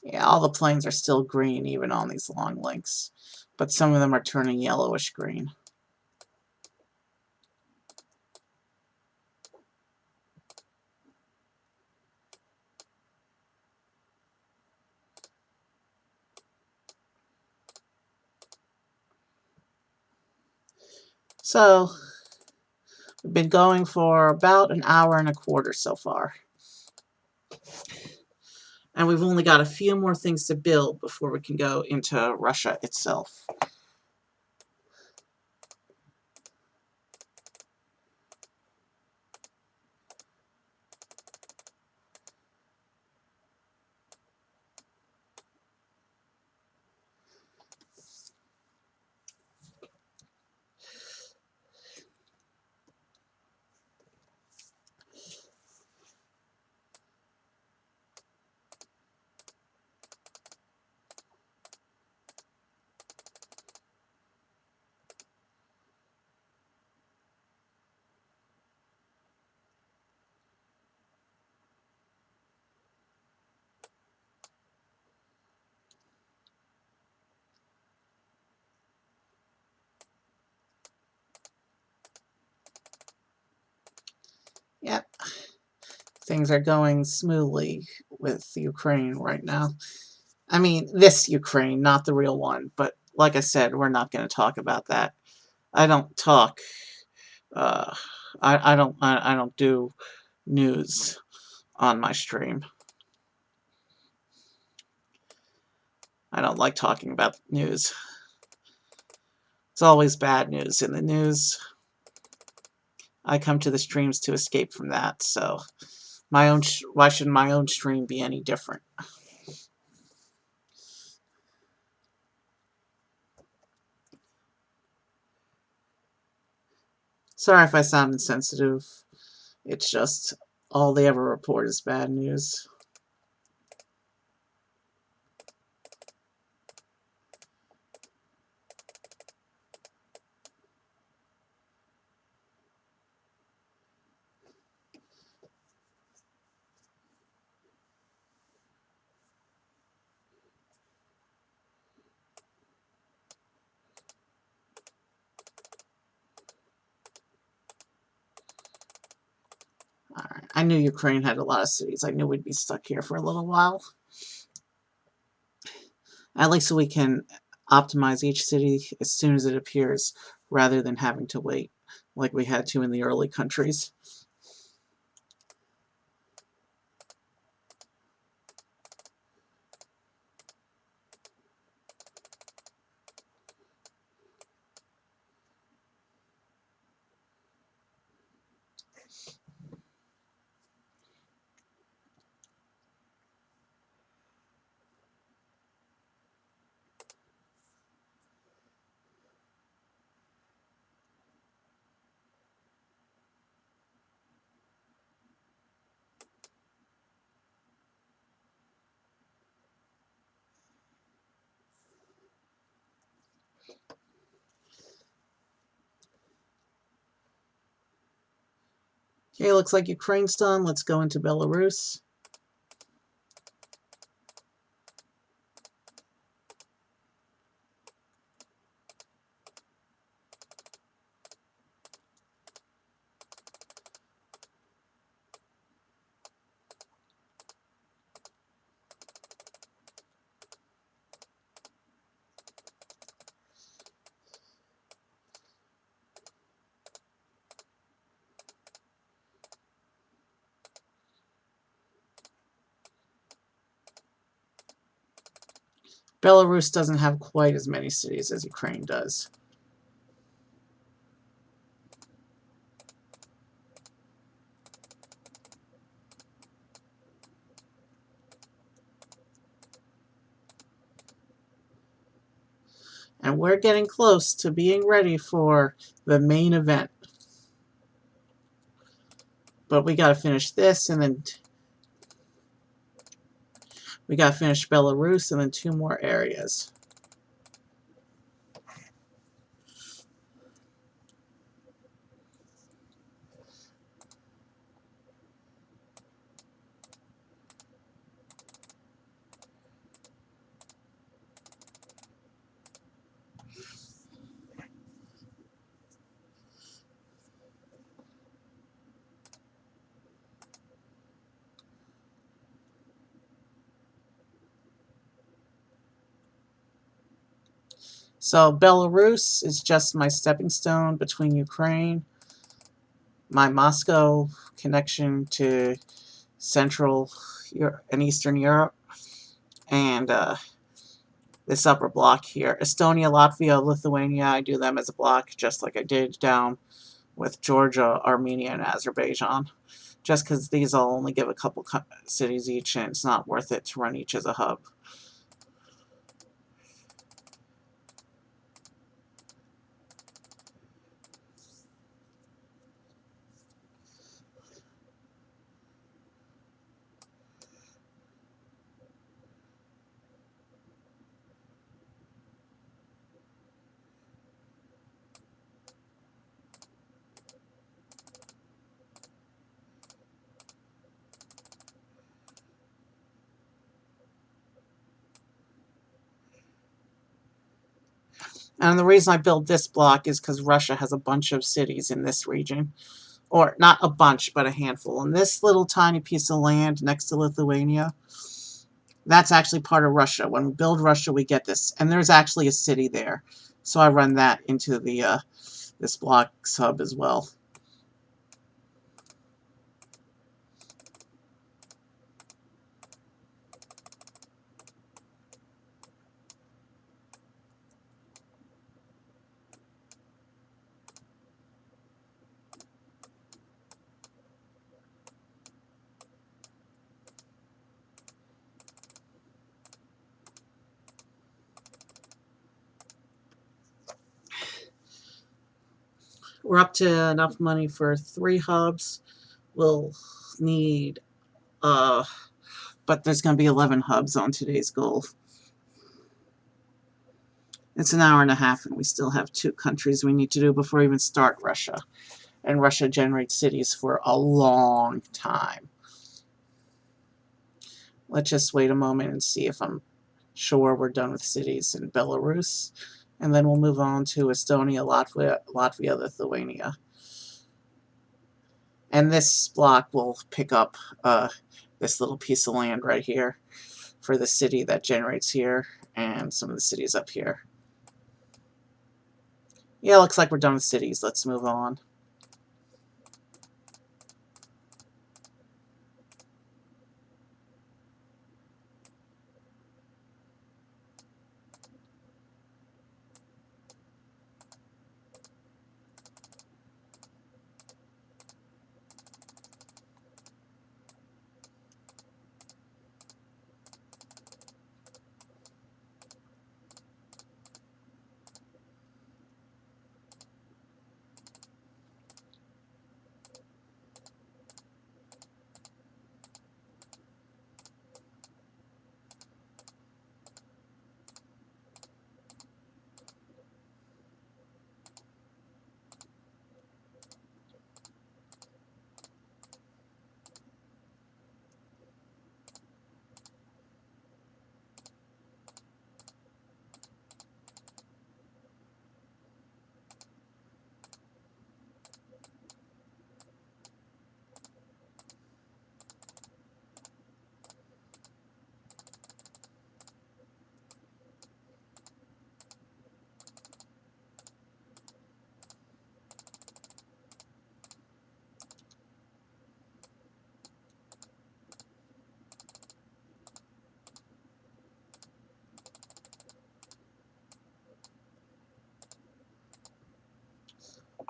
Yeah, all the planes are still green even on these long links, but some of them are turning yellowish green. So we've been going for about an hour and a quarter so far. And we've only got a few more things to build before we can go into Russia itself. Yep, things are going smoothly with Ukraine right now. I mean, this Ukraine, not the real one, but like I said, we're not going to talk about that. I don't talk. Uh, I don't do news on my stream. I don't like talking about news. It's always bad news in the news. I come to the streams to escape from that, so why should my own stream be any different? Sorry if I sound insensitive. It's just all they ever report is bad news. Alright, I knew Ukraine had a lot of cities. I knew we'd be stuck here for a little while. At least we can optimize each city as soon as it appears, rather than having to wait like we had to in the early countries. Okay, looks like Ukraine's done. Let's go into Belarus. Belarus doesn't have quite as many cities as Ukraine does. And we're getting close to being ready for the main event. But we got to finish this, and then we got to finish Belarus, and then 2 more areas. So Belarus is just my stepping stone between Ukraine, my Moscow connection to Central and Eastern Europe, and this upper block here. Estonia, Latvia, Lithuania, I do them as a block, just like I did down with Georgia, Armenia, and Azerbaijan. Just because these will only give a couple cities each, and it's not worth it to run each as a hub. And the reason I build this block is because Russia has a bunch of cities in this region. Or not a bunch, but a handful. And this little tiny piece of land next to Lithuania, that's actually part of Russia. When we build Russia, we get this. And there's actually a city there. So I run that into the this block hub as well. We're up to enough money for 3 hubs. We'll need, but there's going to be 11 hubs on today's goal. It's an hour and a half, and we still have 2 countries we need to do before we even start Russia. And Russia generates cities for a long time. Let's just wait a moment and see if I'm sure we're done with cities in Belarus. And then we'll move on to Estonia, Latvia, Lithuania. And this block will pick up this little piece of land right here for the city that generates here and some of the cities up here. Yeah, looks like we're done with cities. Let's move on.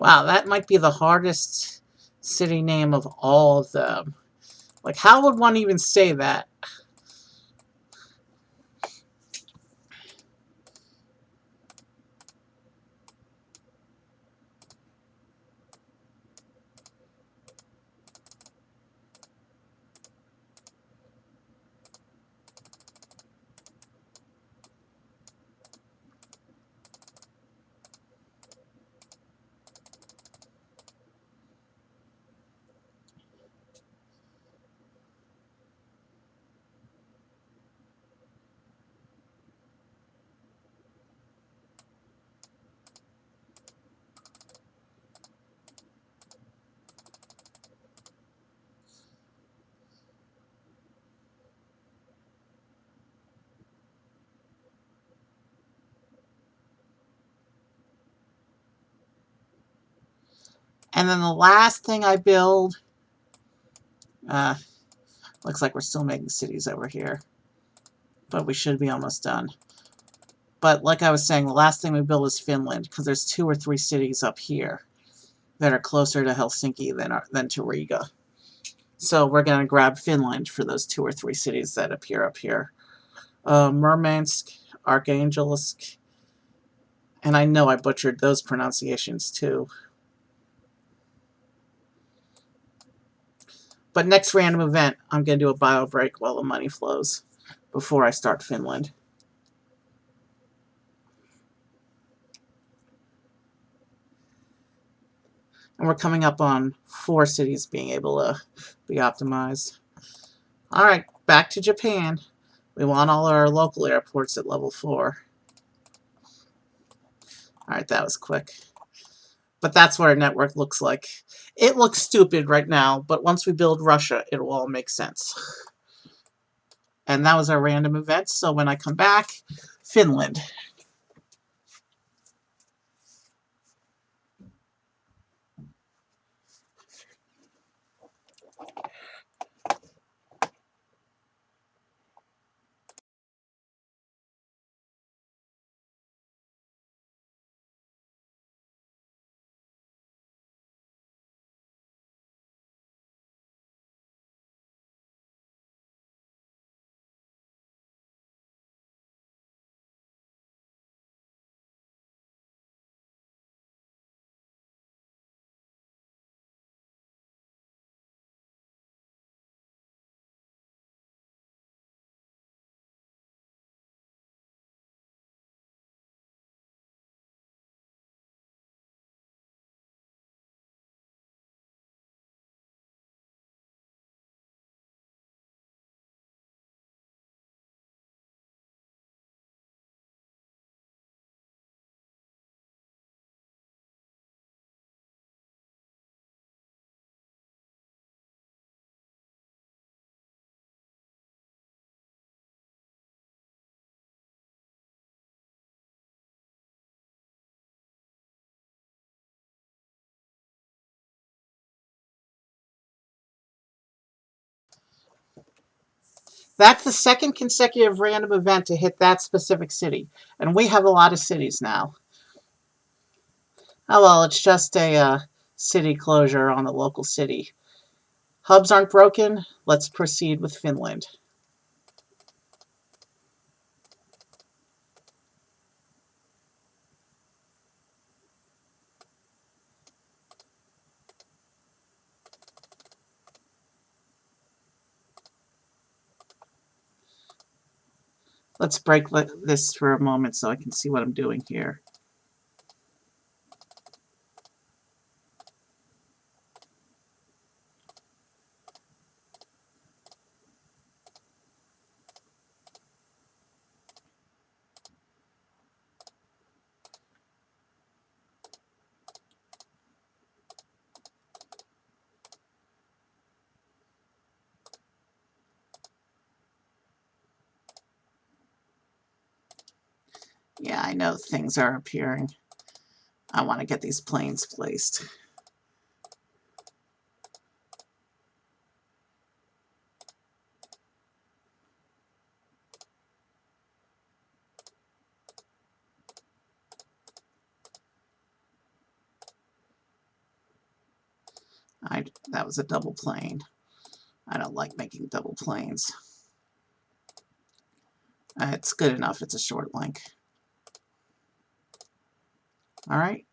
Wow, that might be the hardest city name of all of them. Like, how would one even say that? And then the last thing I build, uh, looks like we're still making cities over here, but we should be almost done. But like I was saying, the last thing we build is Finland, because there's 2 or 3 cities up here that are closer to Helsinki than to Riga. So we're going to grab Finland for those 2 or 3 cities that appear up here. Murmansk, Archangelisk, and I know I butchered those pronunciations too. But next random event, I'm going to do a bio break while the money flows before I start Finland. And we're coming up on 4 cities being able to be optimized. All right, back to Japan. We want all our local airports at level 4. All right, that was quick. But that's what our network looks like. It looks stupid right now, but once we build Russia, it'll all make sense. And that was our random event. So when I come back, Finland. That's the second consecutive random event to hit that specific city. And we have a lot of cities now. Oh well, it's just a city closure on the local city. Hubs aren't broken. Let's proceed with Finland. Let's break this for a moment so I can see what I'm doing here. Yeah, I know things are appearing. I want to get these planes placed. That was a double plane. I don't like making double planes. It's good enough. It's a short link. All right.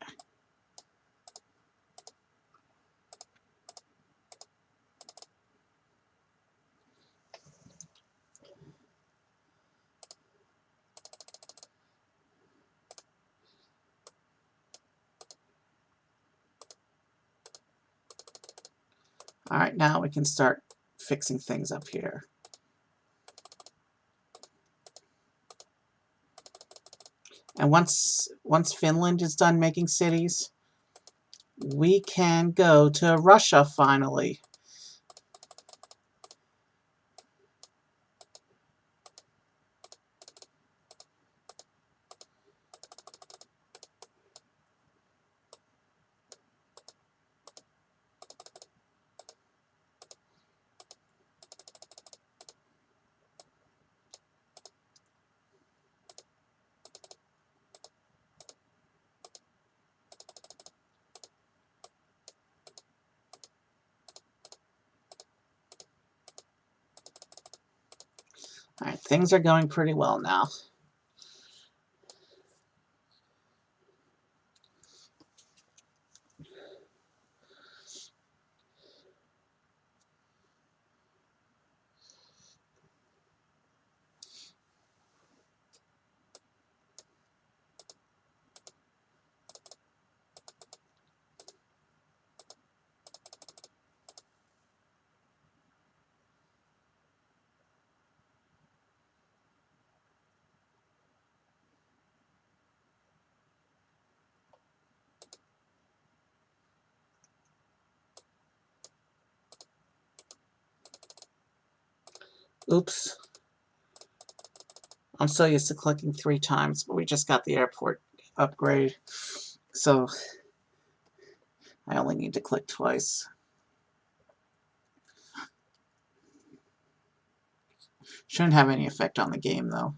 All right, now we can start fixing things up here. And once Finland is done making cities, we can go to Russia finally. All right, things are going pretty well now. Oops. I'm so used to clicking 3 times, but we just got the airport upgrade, so I only need to click twice. Shouldn't have any effect on the game, though.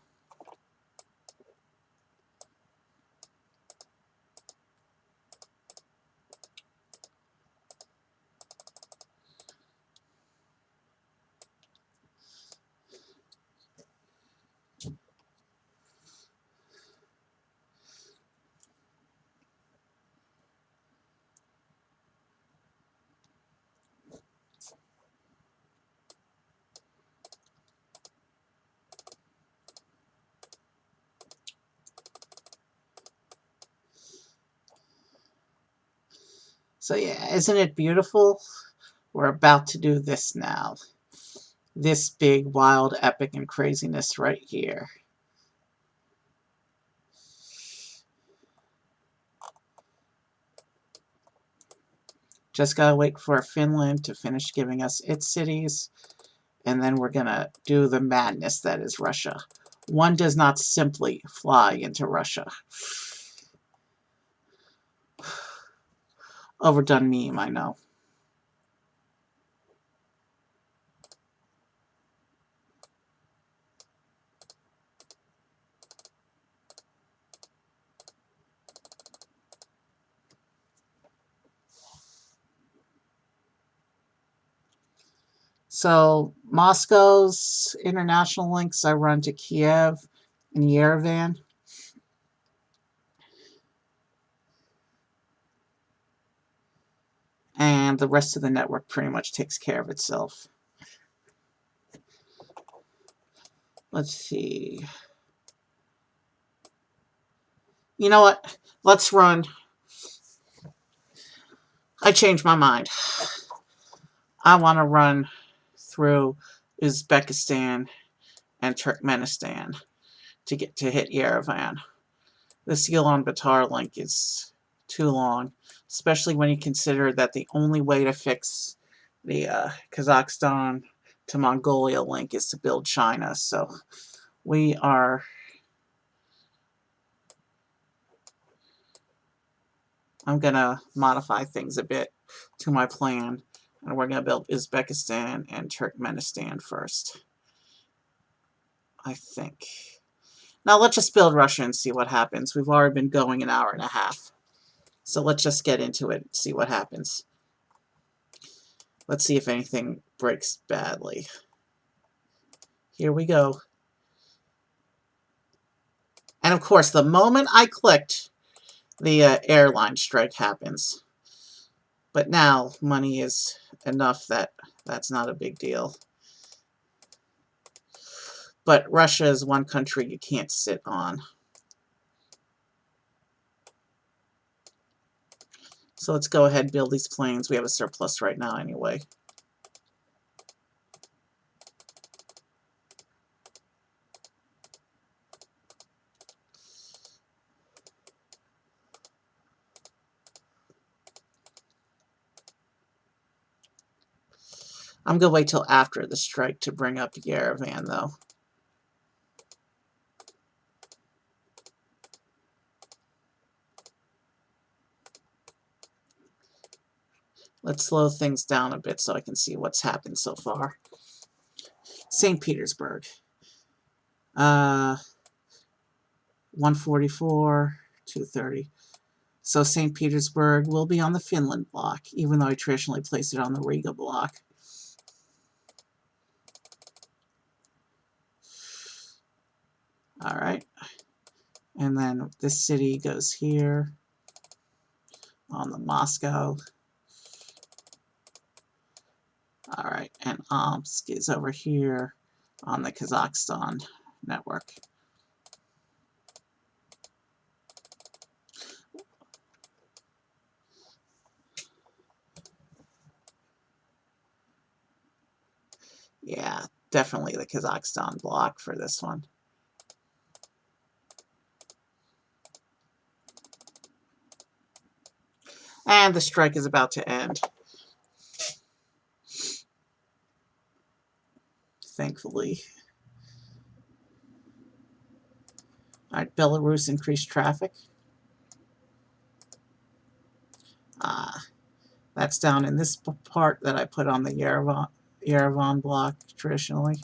So yeah, isn't it beautiful? We're about to do this now. This big, wild, epic, and craziness right here. Just gotta wait for Finland to finish giving us its cities, and then we're gonna do the madness that is Russia. One does not simply fly into Russia. Overdone meme, I know. So Moscow's international links I run to Kiev and Yerevan. And the rest of the network pretty much takes care of itself. Let's see. You know what? Let's run. I changed my mind. I want to run through Uzbekistan and Turkmenistan to get to hit Yerevan. The Ulaanbaatar link is too long, especially when you consider that the only way to fix the Kazakhstan to Mongolia link is to build China. So I'm going to modify things a bit to my plan, and we're going to build Uzbekistan and Turkmenistan first, I think. Now let's just build Russia and see what happens. We've already been going an hour and a half. So let's just get into it and see what happens. Let's see if anything breaks badly. Here we go. And of course, the moment I clicked, the airline strike happens. But now money is enough that that's not a big deal. But Russia is one country you can't sit on. So let's go ahead and build these planes. We have a surplus right now anyway. I'm going to wait till after the strike to bring up Yerevan, though. Let's slow things down a bit so I can see what's happened so far. St. Petersburg. 144, 230. So St. Petersburg will be on the Finland block, even though I traditionally place it on the Riga block. Alright. And then this city goes here on the Moscow. Alright, and Omsk is over here on the Kazakhstan network. Yeah, definitely the Kazakhstan block for this one. And the strike is about to end. Thankfully. Alright, Belarus increased traffic. That's down in this part that I put on the Yerevan block traditionally.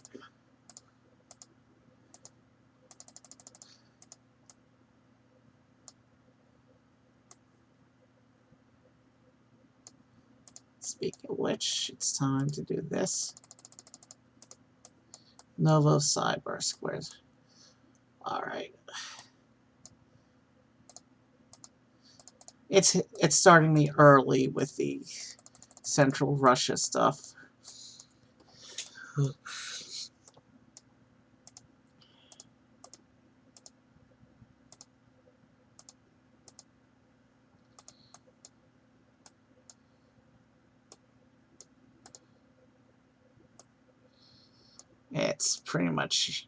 Speaking of which, it's time to do this. Novosibirsk, where's... Alright. It's starting me early with the Central Russia stuff. It's pretty much...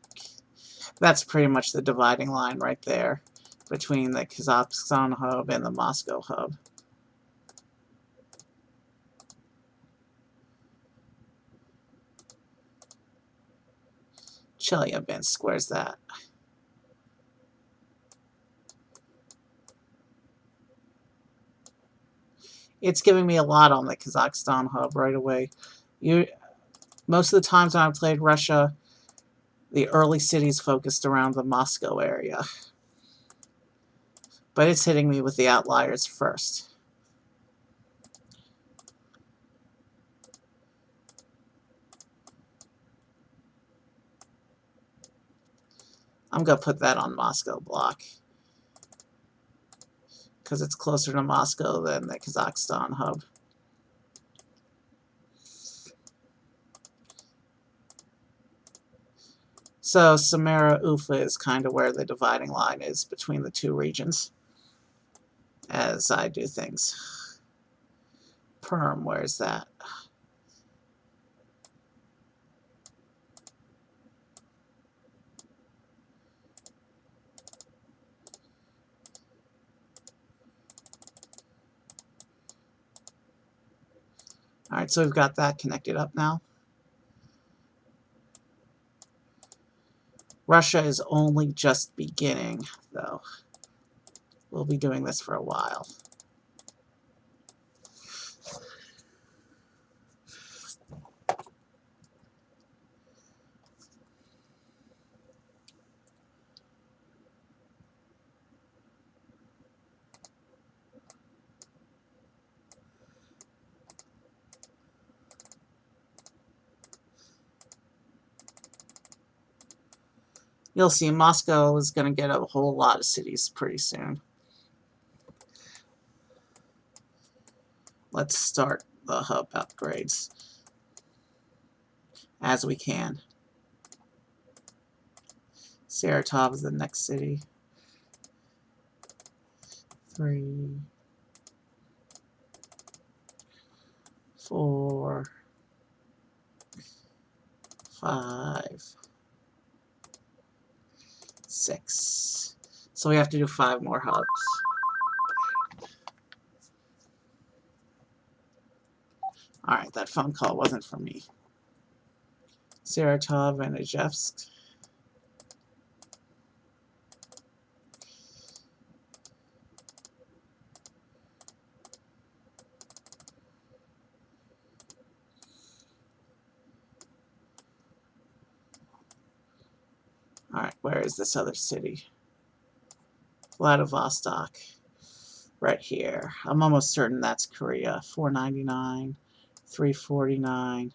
That's pretty much the dividing line right there between the Kazakhstan hub and the Moscow hub. Chelyabinsk, where's that? It's giving me a lot on the Kazakhstan hub right away. Most of the times when I've played Russia, the early cities focused around the Moscow area. But it's hitting me with the outliers first. I'm going to put that on Moscow block, because it's closer to Moscow than the Kazakhstan hub. So Samara Ufa is kind of where the dividing line is between the two regions, as I do things. Perm, where's that? Alright, so we've got that connected up now. Russia is only just beginning, though. We'll be doing this for a while. You'll see Moscow is going to get a whole lot of cities pretty soon. Let's start the hub upgrades as we can. Saratov is the next city. 3, 4, 5, 6. So we have to do 5 more hubs. Alright, that phone call wasn't for me. Saratov and Ijevsk. Alright, where is this other city? Vladivostok. Right here. I'm almost certain that's Korea. 499, 349,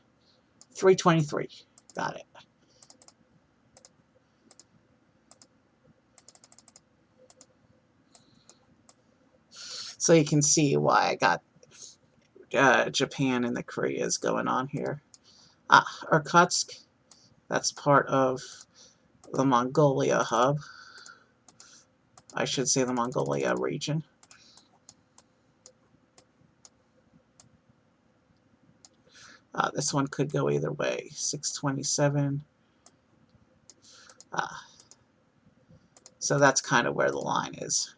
323. Got it. So you can see why I got Japan and the Koreas going on here. Irkutsk. That's part of the Mongolia hub. I should say the Mongolia region. This one could go either way. 627. So that's kind of where the line is.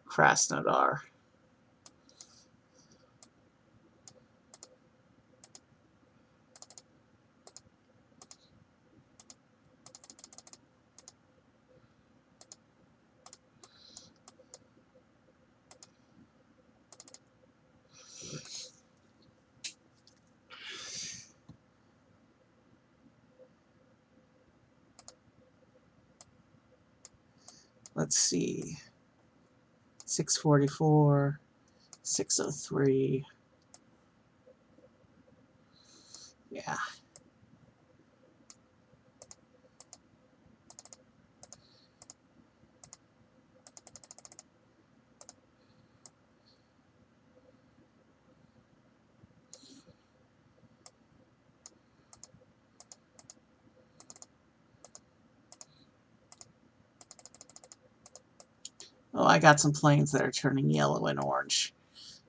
Krasnodar. Let's see. 644, 603. Yeah. Oh, I got some planes that are turning yellow and orange.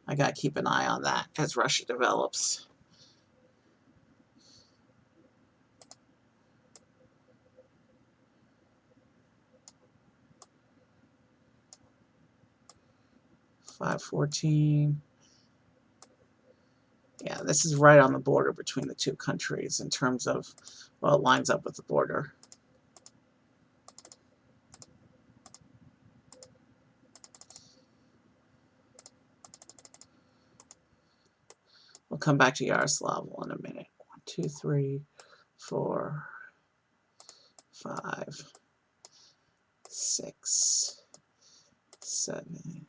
I got to keep an eye on that as Russia develops. $514. Yeah, this is right on the border between the two countries in terms of, well, it lines up with the border. We'll come back to Yaroslavl in a minute. 1, 2, 3, 4, 5, 6, 7.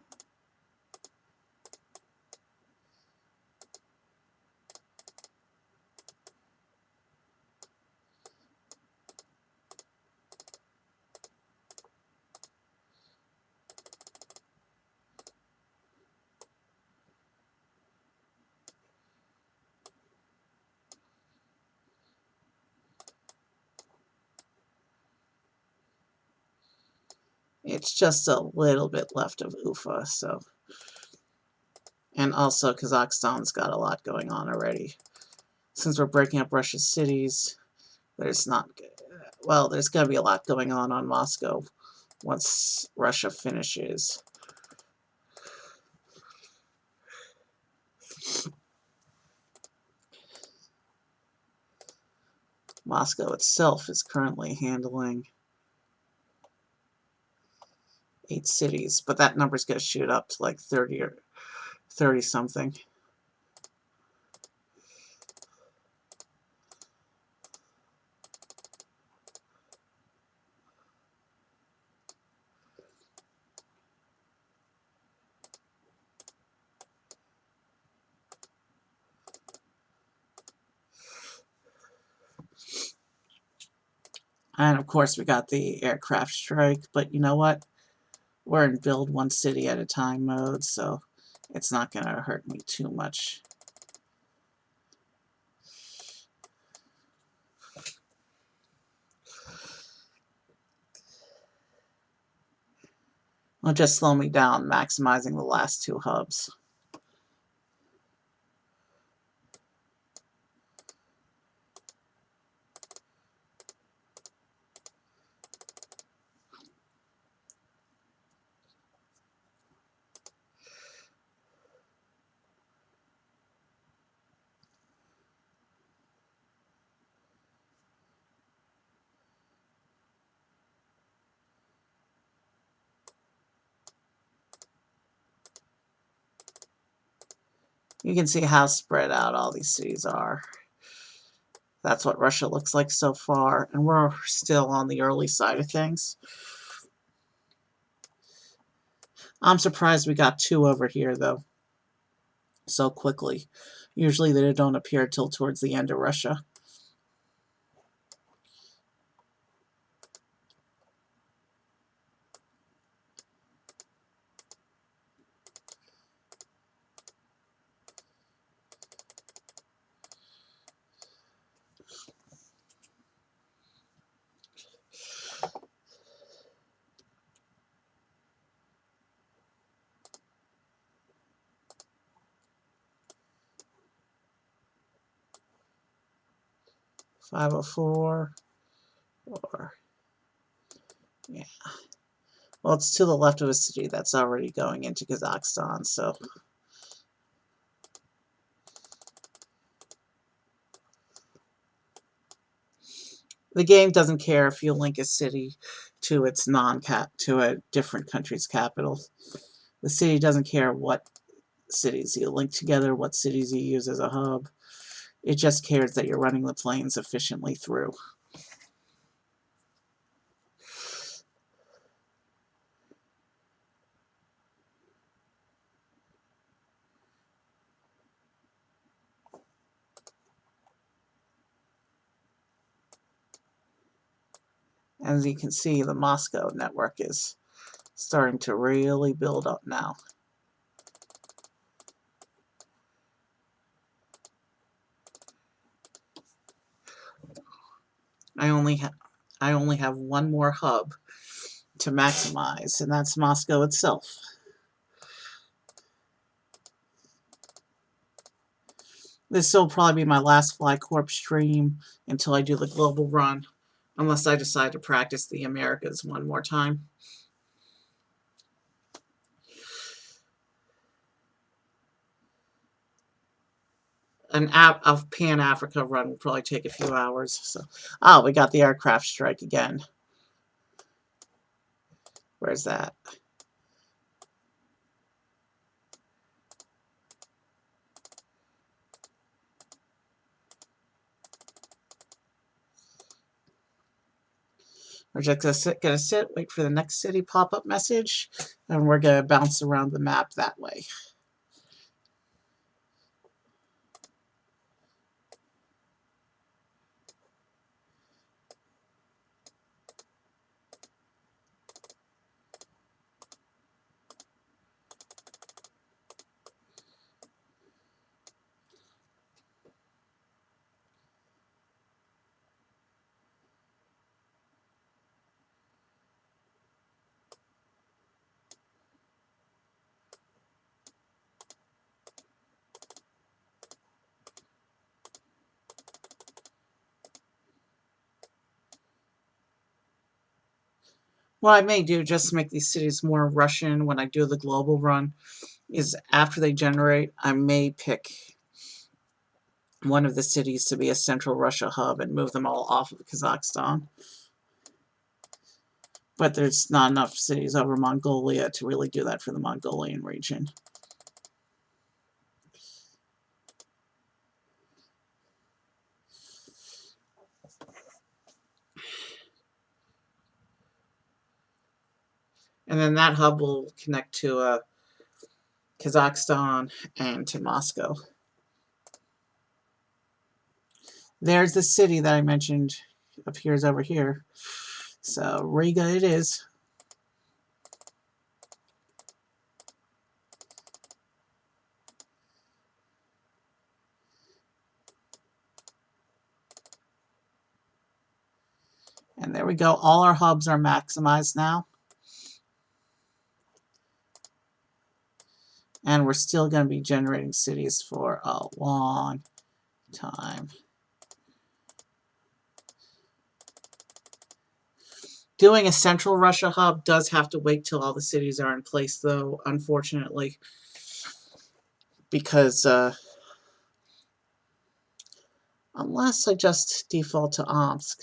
It's just a little bit left of Ufa, so. And also Kazakhstan's got a lot going on already. Since we're breaking up Russia's cities, there's not, well, there's going to be a lot going on Moscow once Russia finishes. Moscow itself is currently handling 8 cities, but that number's going to shoot up to like 30 or 30 something. And of course we got the aircraft strike, but you know what? We're in build one city at a time mode, so it's not going to hurt me too much. It'll just slow me down, maximizing the last two hubs. You can see how spread out all these cities are. That's what Russia looks like so far, and we're still on the early side of things. I'm surprised we got two over here, though, so quickly. Usually they don't appear till towards the end of Russia. .504, or, yeah. Well, it's to the left of a city that's already going into Kazakhstan, so. The game doesn't care if you link a city to its to a different country's capital. The city doesn't care what cities you link together, what cities you use as a hub. It just cares that you're running the planes efficiently through. As you can see, the Moscow network is starting to really build up now. I only have one more hub to maximize, and that's Moscow itself. This will probably be my last FlyCorp stream until I do the global run, unless I decide to practice the Americas one more time. A Pan-Africa run will probably take a few hours. So, oh, we got the aircraft strike again. Where's that? We're just gonna sit, wait for the next city pop-up message, and we're gonna bounce around the map that way. What I may do, just to make these cities more Russian when I do the global run, is after they generate, I may pick one of the cities to be a central Russia hub and move them all off of Kazakhstan. But there's not enough cities over Mongolia to really do that for the Mongolian region. And then that hub will connect to Kazakhstan and to Moscow. There's the city that I mentioned appears over here. So Riga it is. And there we go. All our hubs are maximized now. And we're still going to be generating cities for a long time. Doing a central Russia hub does have to wait till all the cities are in place, though, unfortunately. Because unless I just default to Omsk.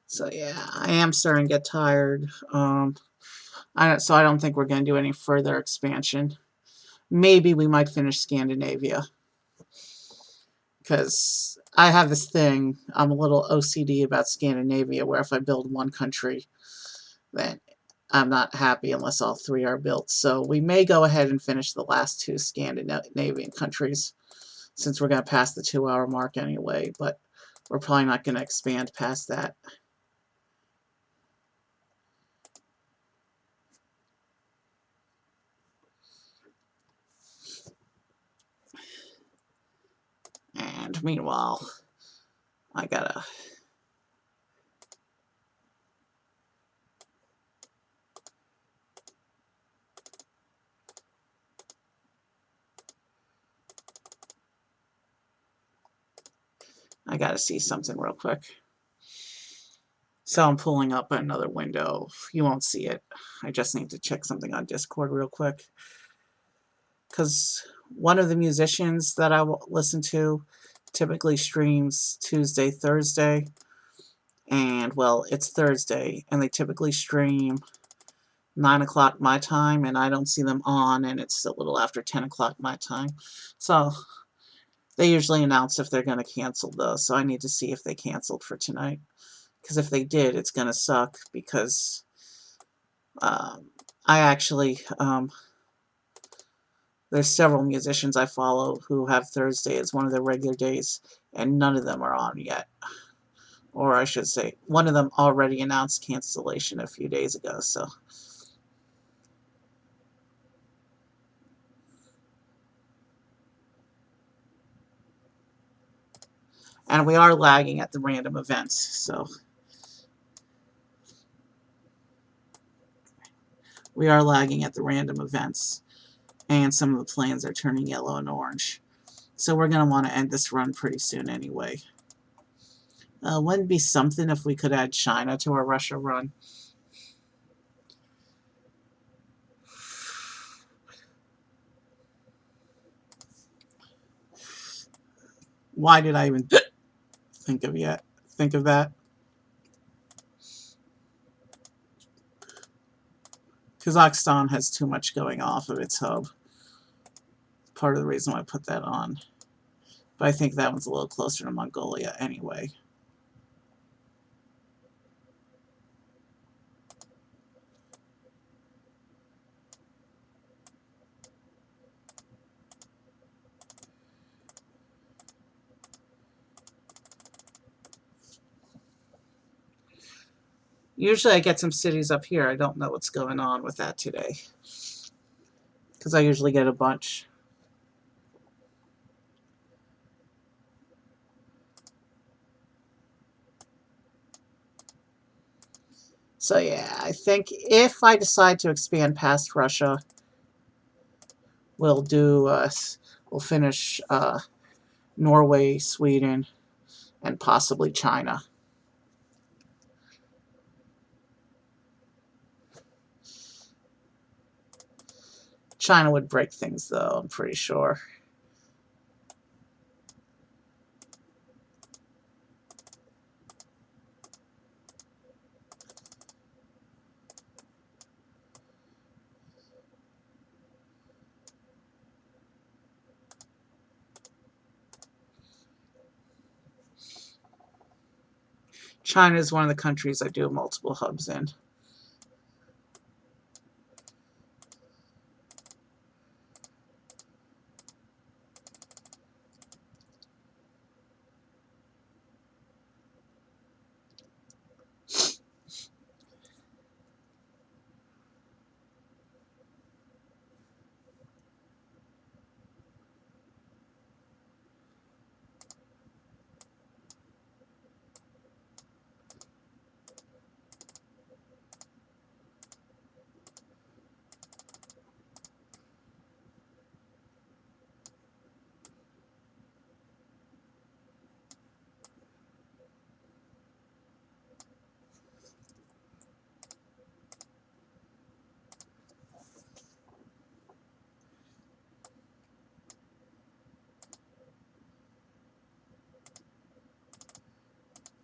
So yeah, I am starting to get tired. So I don't think we're going to do any further expansion. Maybe we might finish Scandinavia. Because I have this thing, I'm a little OCD about Scandinavia, where if I build one country, then I'm not happy unless all three are built. So we may go ahead and finish the last two Scandinavian countries, since we're going to pass the 2-hour mark anyway, but we're probably not going to expand past that. And meanwhile, I gotta... see something real quick. So I'm pulling up another window. You won't see it. I just need to check something on Discord real quick. Because one of the musicians that I listen to typically streams Tuesday, Thursday. And, well, it's Thursday. And they typically stream 9 o'clock my time. And I don't see them on. And it's a little after 10 o'clock my time. So they usually announce if they're going to cancel those. So I need to see if they canceled for tonight. Because if they did, it's going to suck. Because I actually... there's several musicians I follow who have Thursday as one of their regular days, and none of them are on yet. Or I should say, one of them already announced cancellation a few days ago, so... And we are lagging at the random events, so... We are lagging at the random events, and some of the plans are turning yellow and orange. So we're going to want to end this run pretty soon anyway. Wouldn't be something if we could add China to our Russia run. Why did I even think of that? Kazakhstan has too much going off of its hub. Part of the reason why I put that on. But I think that one's a little closer to Mongolia anyway. Usually I get some cities up here. I don't know what's going on with that today. Because I usually get a bunch. So yeah, I think if I decide to expand past Russia, we'll finish Norway, Sweden, and possibly China. China would break things, though, I'm pretty sure. China is one of the countries I do multiple hubs in.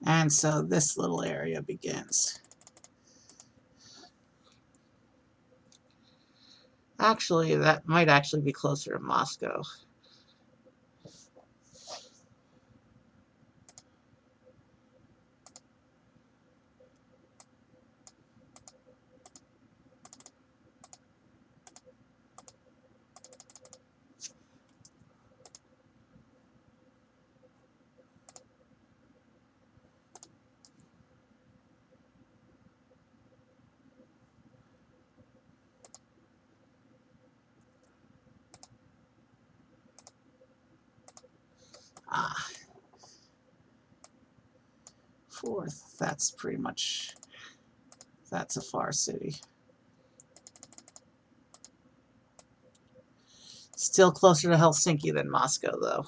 And so this little area begins. Actually, that might actually be closer to Moscow. Ah, fourth. That's pretty much, that's a far city. Still closer to Helsinki than Moscow, though.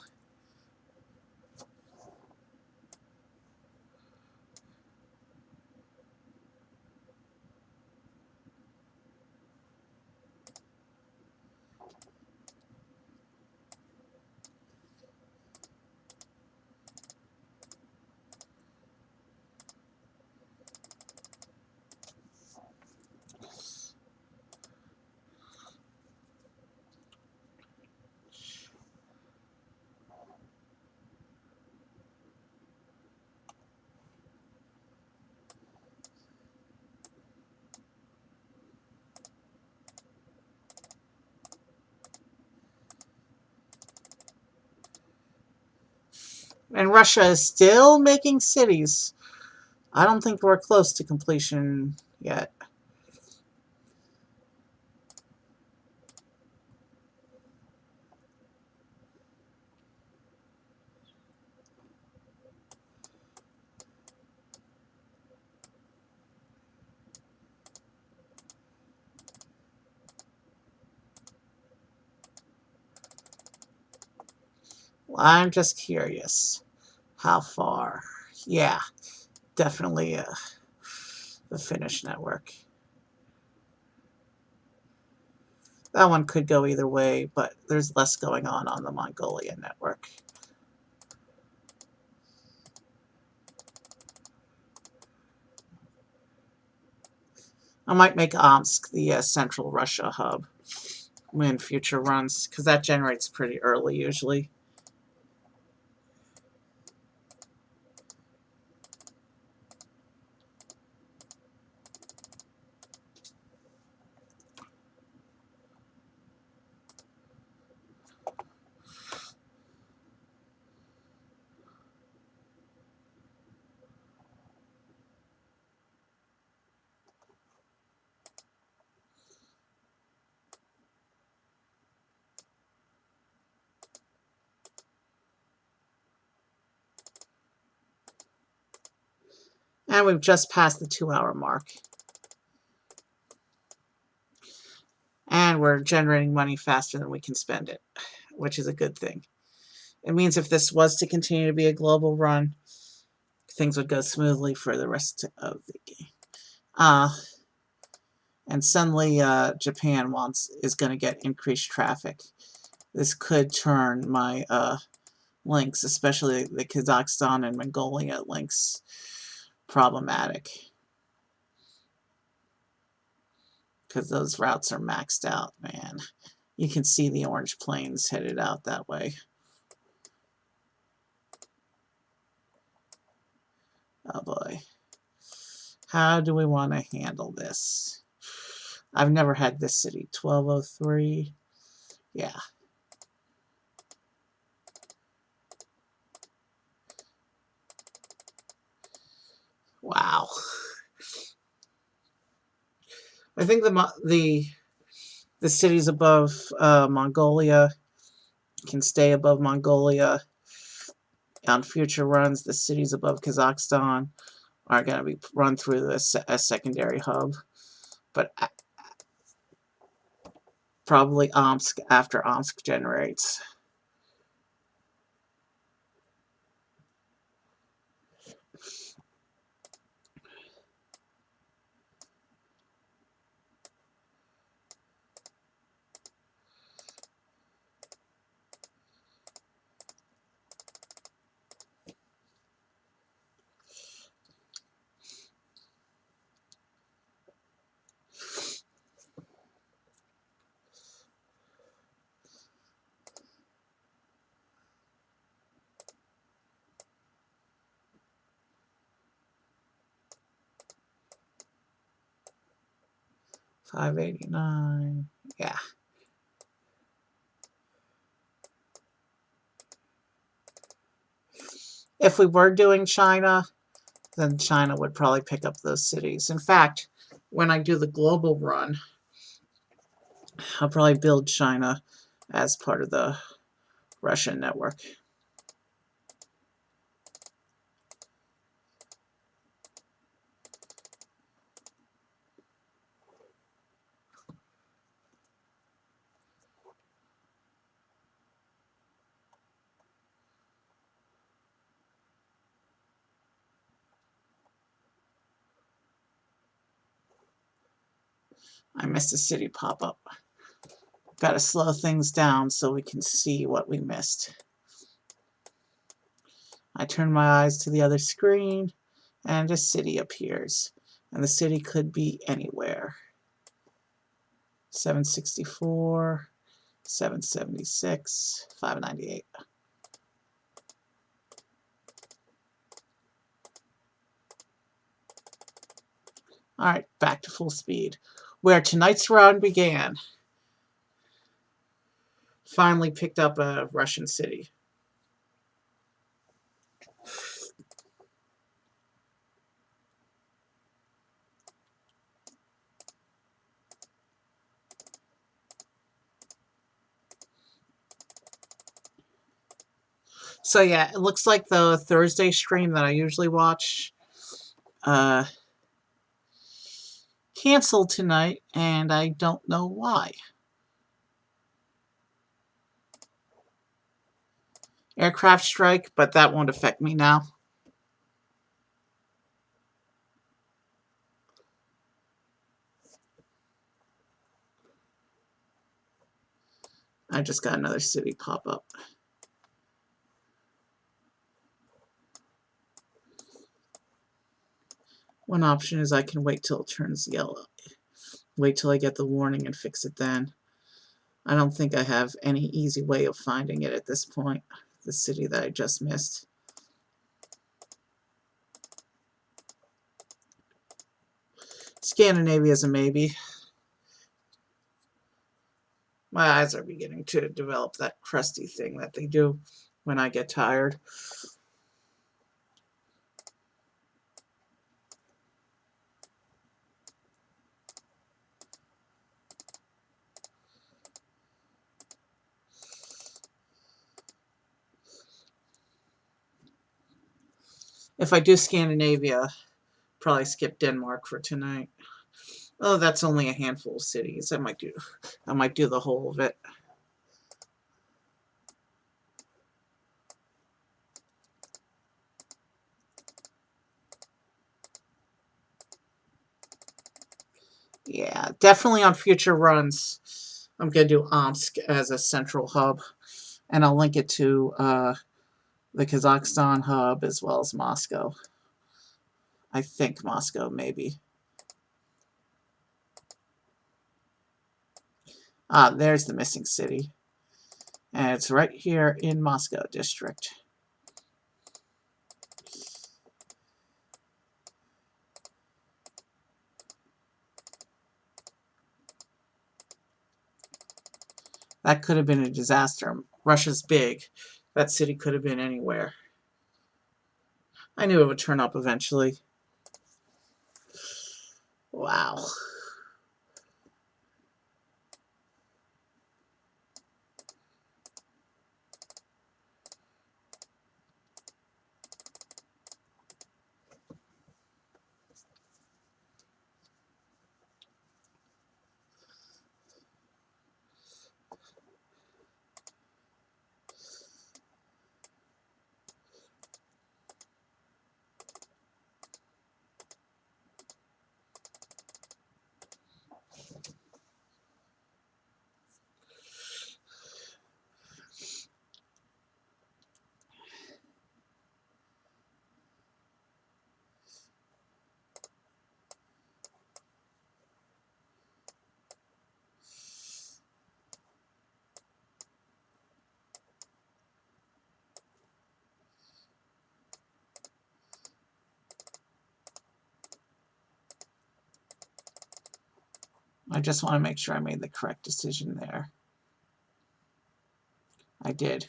And Russia is still making cities. I don't think we're close to completion yet. Well, I'm just curious. How far? Yeah, definitely the Finnish network. That one could go either way, but there's less going on the Mongolian network. I might make Omsk the central Russia hub in future runs, because that generates pretty early usually. And we've just passed the 2-hour mark. And we're generating money faster than we can spend it, which is a good thing. It means if this was to continue to be a global run, things would go smoothly for the rest of the game. And suddenly Japan is going to get increased traffic. This could turn my links, especially the Kazakhstan and Mongolia links, problematic. Because those routes are maxed out, man. You can see the orange planes headed out that way. Oh boy. How do we want to handle this? I've never had this city. 1203. Yeah. Wow. I think the cities above Mongolia can stay above Mongolia. On future runs, the cities above Kazakhstan are going to be run through a secondary hub. But probably Omsk after Omsk generates. $589. Yeah. If we were doing China, then China would probably pick up those cities. In fact, when I do the global run, I'll probably build China as part of the Russian network. I missed a city pop-up. Got to slow things down so we can see what we missed. I turn my eyes to the other screen, and a city appears. And the city could be anywhere. 764, 776, 598. All right, back to full speed. Where tonight's round began. Finally picked up a Russian city. So yeah, it looks like the Thursday stream that I usually watch canceled tonight, and I don't know why. Aircraft strike, but that won't affect me now. I just got another city pop up. One option is I can wait till it turns yellow. Wait till I get the warning and fix it then. I don't think I have any easy way of finding it at this point. The city that I just missed. Scandinavia is a maybe. My eyes are beginning to develop that crusty thing that they do when I get tired. If I do Scandinavia, probably skip Denmark for tonight. Oh, that's only a handful of cities. I might do the whole of it. Yeah, definitely on future runs, I'm going to do Omsk as a central hub, and I'll link it to the Kazakhstan hub as well as Moscow. I think Moscow, maybe. Ah, there's the missing city. And it's right here in Moscow district. That could have been a disaster. Russia's big. That city could have been anywhere. I knew it would turn up eventually. Wow. I just want to make sure I made the correct decision there. I did.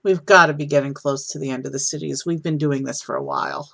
We've got to be getting close to the end of the cities. We've been doing this for a while.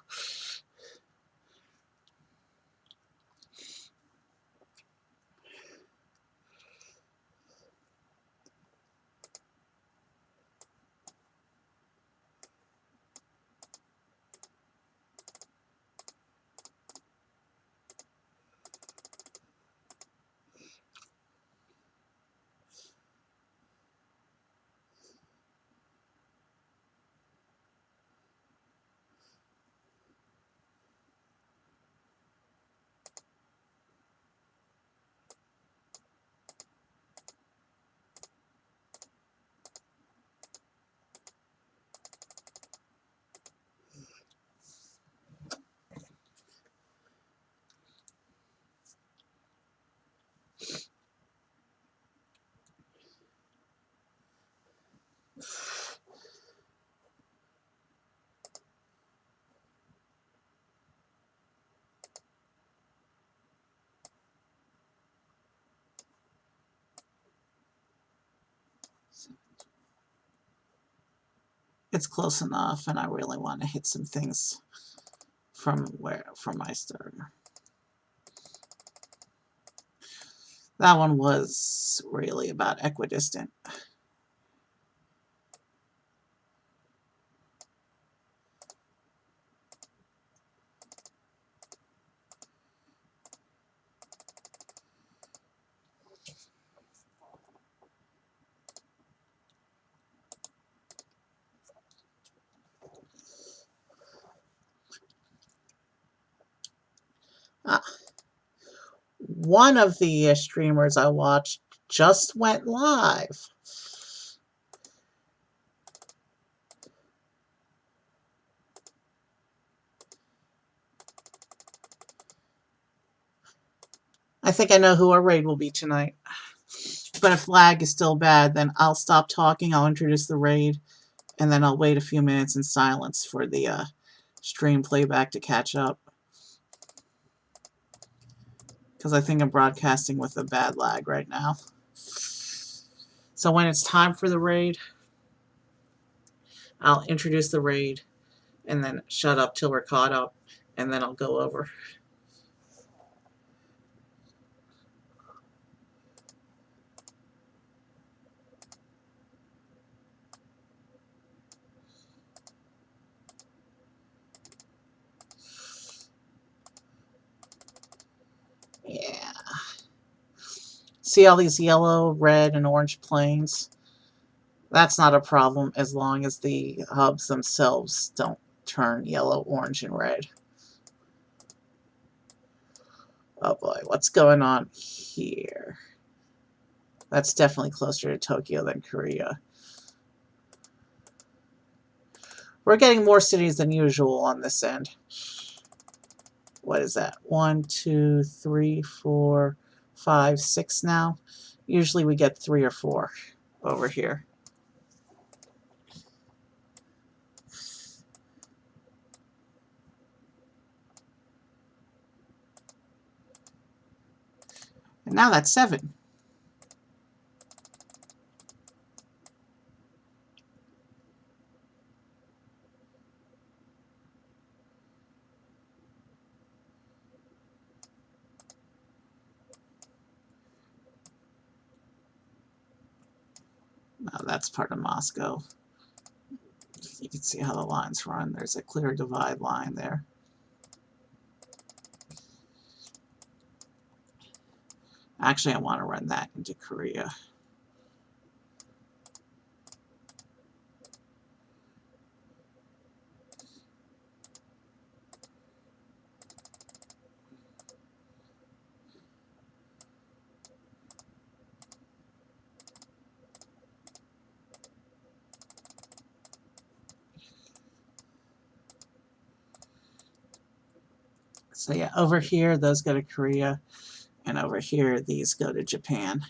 It's close enough, and I really want to hit some things from my start. That one was really about equidistant. One of the streamers I watched just went live. I think I know who our raid will be tonight. But if lag is still bad, then I'll stop talking, I'll introduce the raid, and then I'll wait a few minutes in silence for the stream playback to catch up. Because I think I'm broadcasting with a bad lag right now. So when it's time for the raid, I'll introduce the raid, and then shut up till we're caught up, and then I'll go over. Yeah. See all these yellow, red, and orange planes? That's not a problem as long as the hubs themselves don't turn yellow, orange, and red. Oh boy, what's going on here? That's definitely closer to Tokyo than Korea. We're getting more cities than usual on this end. What is that? 1, 2, 3, 4, 5, 6 now. Usually we get 3 or 4 over here. And now that's 7. Now that's part of Moscow. You can see how the lines run. There's a clear divide line there. Actually, I want to run that into Korea. So yeah, over here, those go to Korea, and over here, these go to Japan.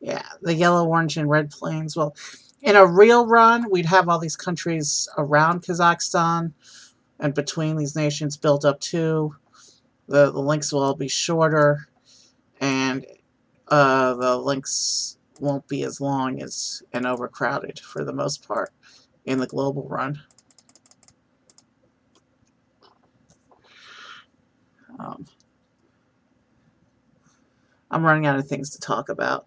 Yeah, the yellow, orange, and red plains. Well, in a real run, we'd have all these countries around Kazakhstan and between these nations built up too. The links will all be shorter, and the links won't be as long as and overcrowded for the most part in the global run. Um, I'm running out of things to talk about.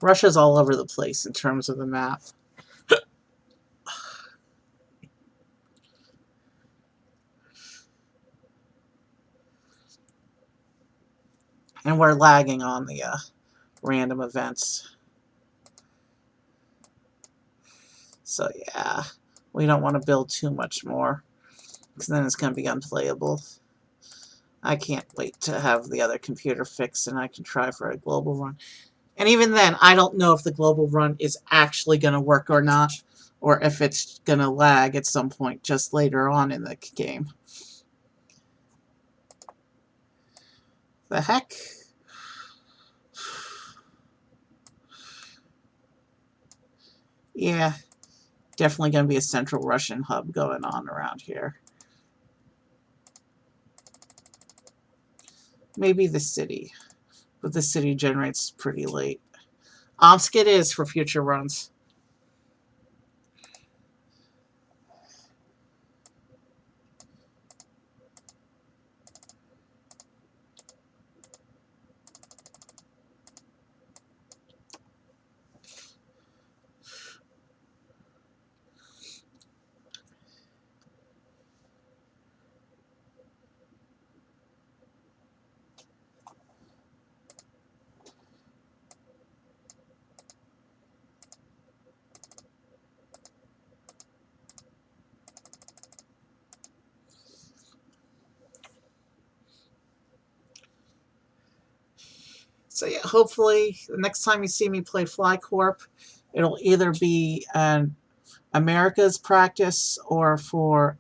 Russia's all over the place in terms of the map. And we're lagging on the random events. So yeah, we don't want to build too much more, because then it's going to be unplayable. I can't wait to have the other computer fixed and I can try for a global run. And even then, I don't know if the global run is actually going to work or not, or if it's going to lag at some point just later on in the game. The heck? Yeah, definitely going to be a central Russian hub going on around here. Maybe the city, but the city generates pretty late. Omsk it is for future runs. So yeah, hopefully the next time you see me play FlyCorp, it'll either be an America's practice or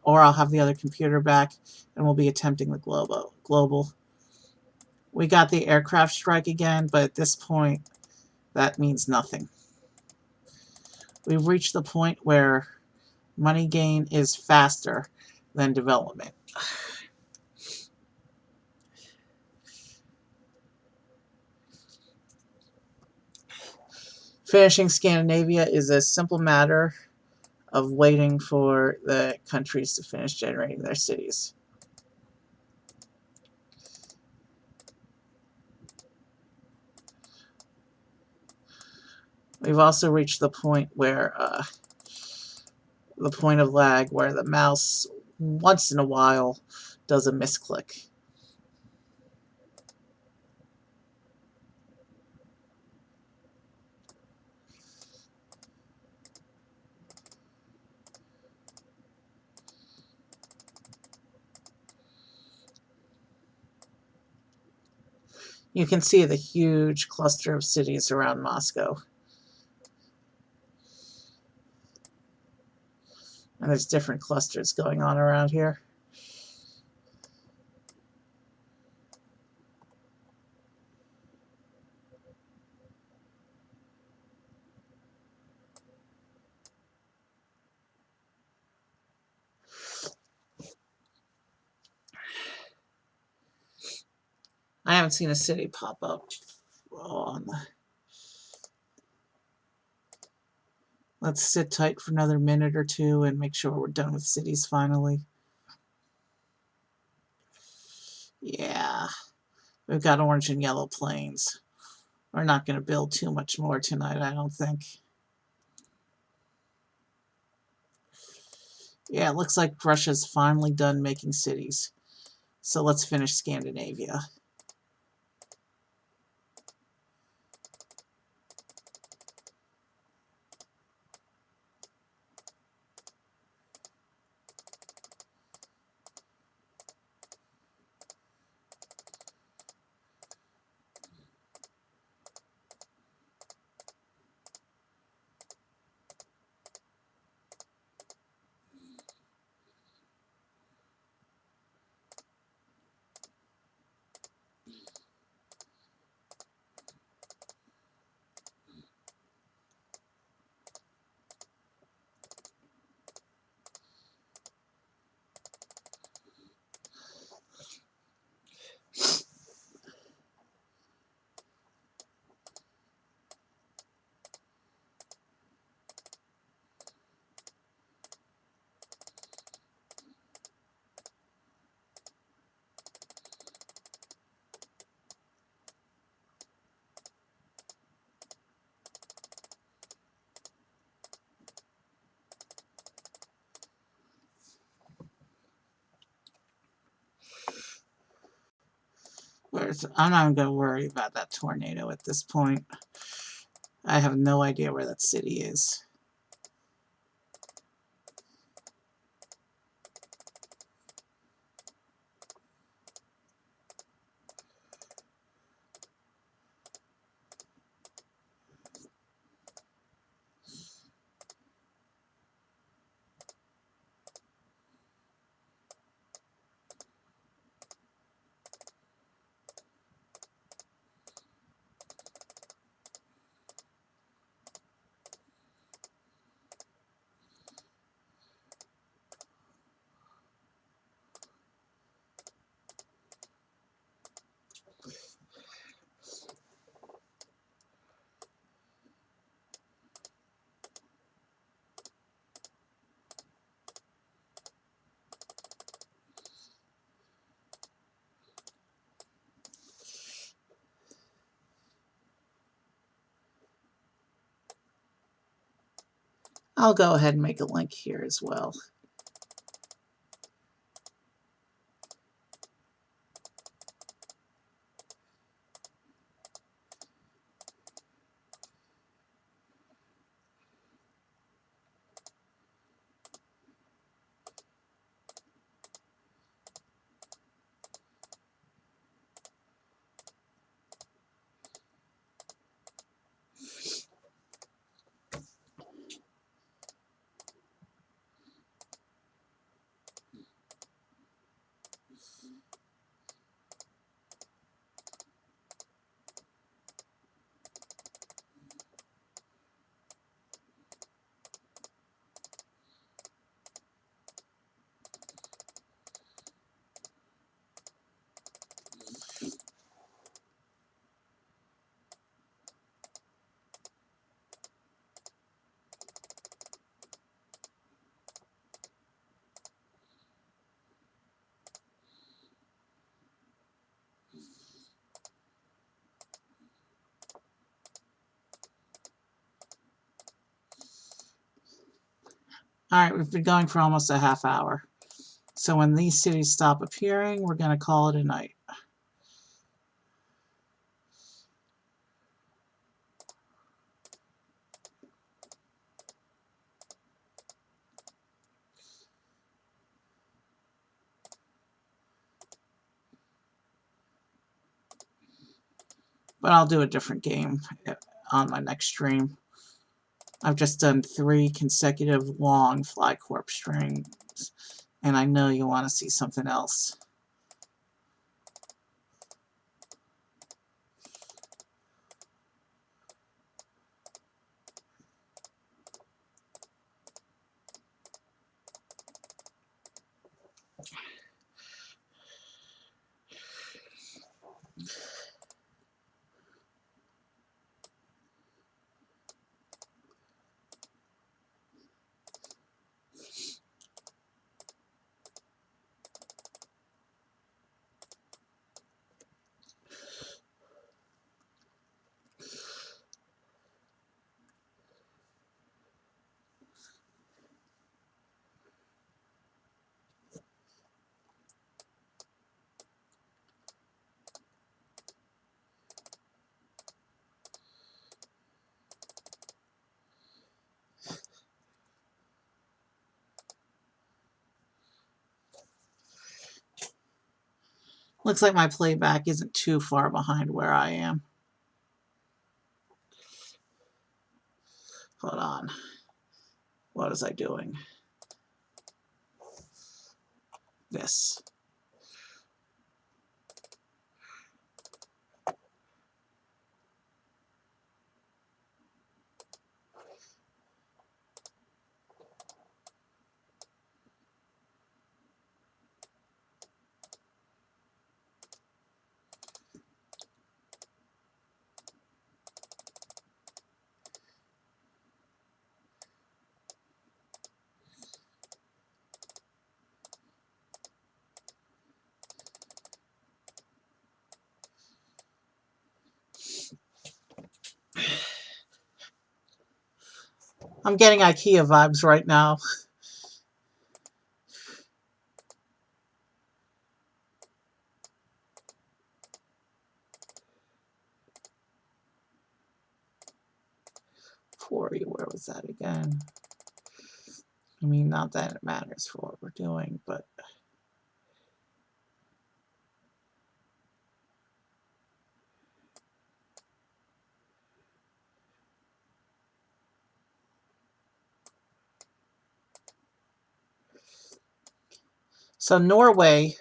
I'll have the other computer back and we'll be attempting the global. We got the aircraft strike again, but at this point that means nothing. We've reached the point where money gain is faster than development. Finishing Scandinavia is a simple matter of waiting for the countries to finish generating their cities. We've also reached the point where the point of lag where the mouse once in a while does a misclick. You can see the huge cluster of cities around Moscow. And there's different clusters going on around here. I haven't seen a city pop up on. Let's sit tight for another minute or two and make sure we're done with cities finally. Yeah, we've got orange and yellow plains. We're not going to build too much more tonight, I don't think. Yeah, it looks like Russia's finally done making cities. So let's finish Scandinavia. I'm not even going to worry about that tornado at this point. I have no idea where that city is. I'll go ahead and make a link here as well. Alright, we've been going for almost a half hour. So when these cities stop appearing, we're going to call it a night. But I'll do a different game on my next stream. I've just done 3 consecutive long FlyCorp streams, and I know you want to see something else. Looks like my playback isn't too far behind where I am. Hold on. What was I doing? This. I'm getting IKEA vibes right now. Corey, where was that again? I mean, not that it matters for what we're doing, but... So Norway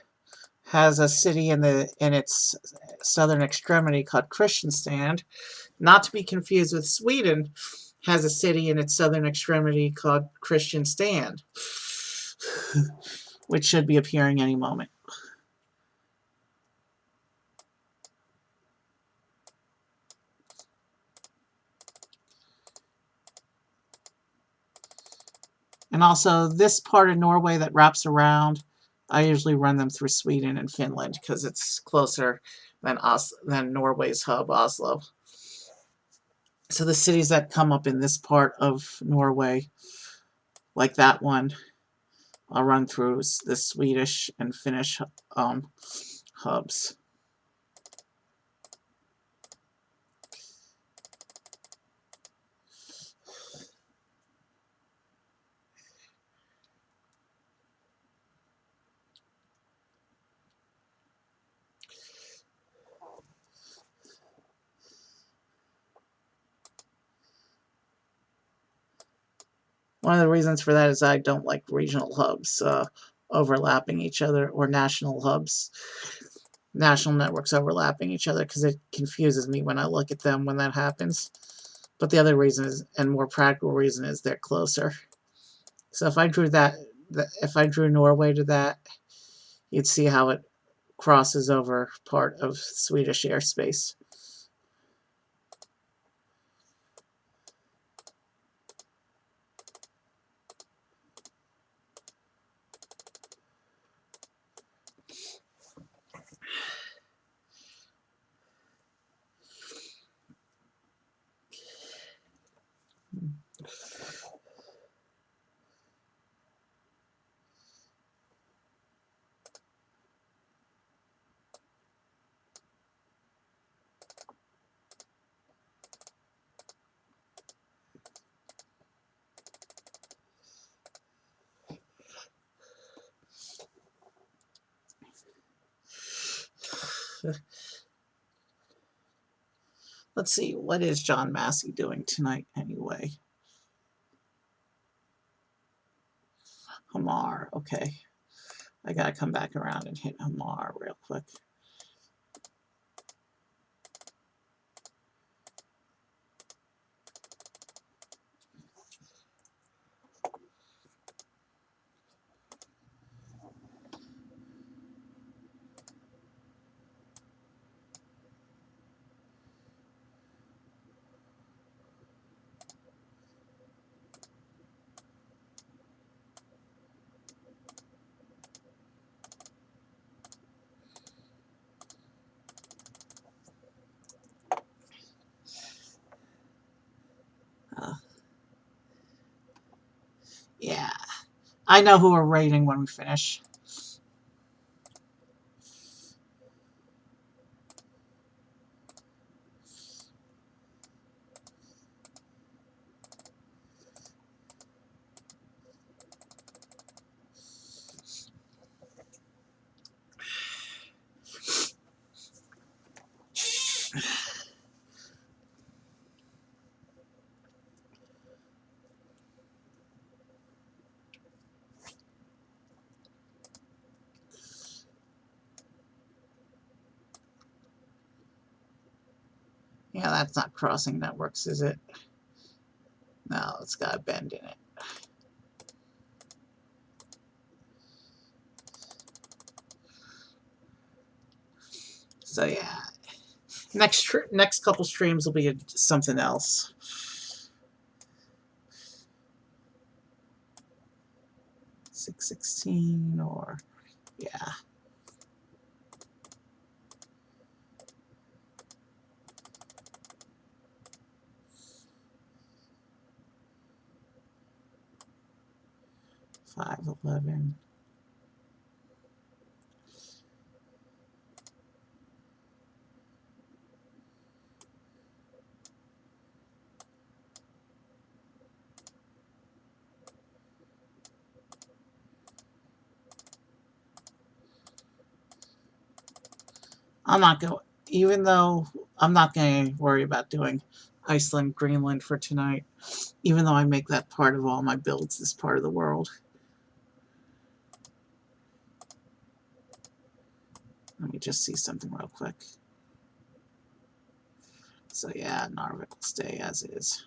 has a city in its southern extremity called Kristianstad. Not to be confused with Sweden, has a city in its southern extremity called Kristianstad, which should be appearing any moment. And also, this part of Norway that wraps around, I usually run them through Sweden and Finland because it's closer than Norway's hub, Oslo. So the cities that come up in this part of Norway, like that one, I'll run through the Swedish and Finnish hubs. One of the reasons for that is I don't like regional hubs overlapping each other, or national hubs, national networks overlapping each other, because it confuses me when I look at them when that happens. But the other reason is, and more practical reason, is they're closer. So if I drew if I drew Norway to that, you'd see how it crosses over part of Swedish airspace. Let's see, what is John Massey doing tonight anyway? Hamar, okay. I gotta come back around and hit Hamar real quick. Yeah, I know who we're rating when we finish. Yeah, that's not crossing networks, is it? No, it's got a bend in it. So yeah, next couple streams will be something else. 616 or yeah. $5.11. I'm not going, even though I'm not going to worry about doing Iceland, Greenland for tonight, even though I make that part of all my builds, this part of the world. Let me just see something real quick. So yeah, Narvik will stay as is.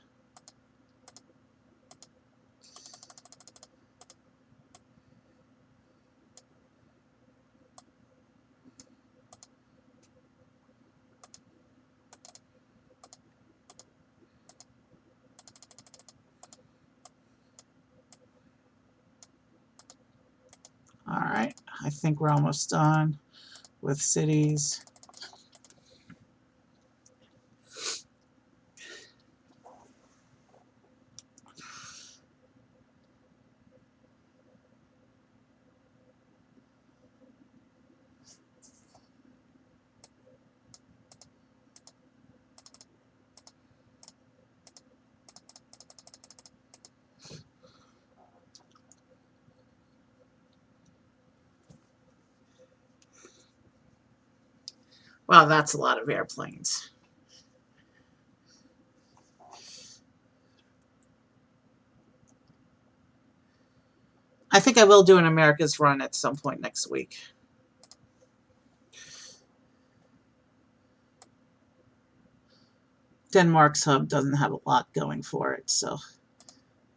All right, I think we're almost done with cities. Wow, that's a lot of airplanes. I think I will do an America's run at some point next week. Denmark's hub doesn't have a lot going for it, so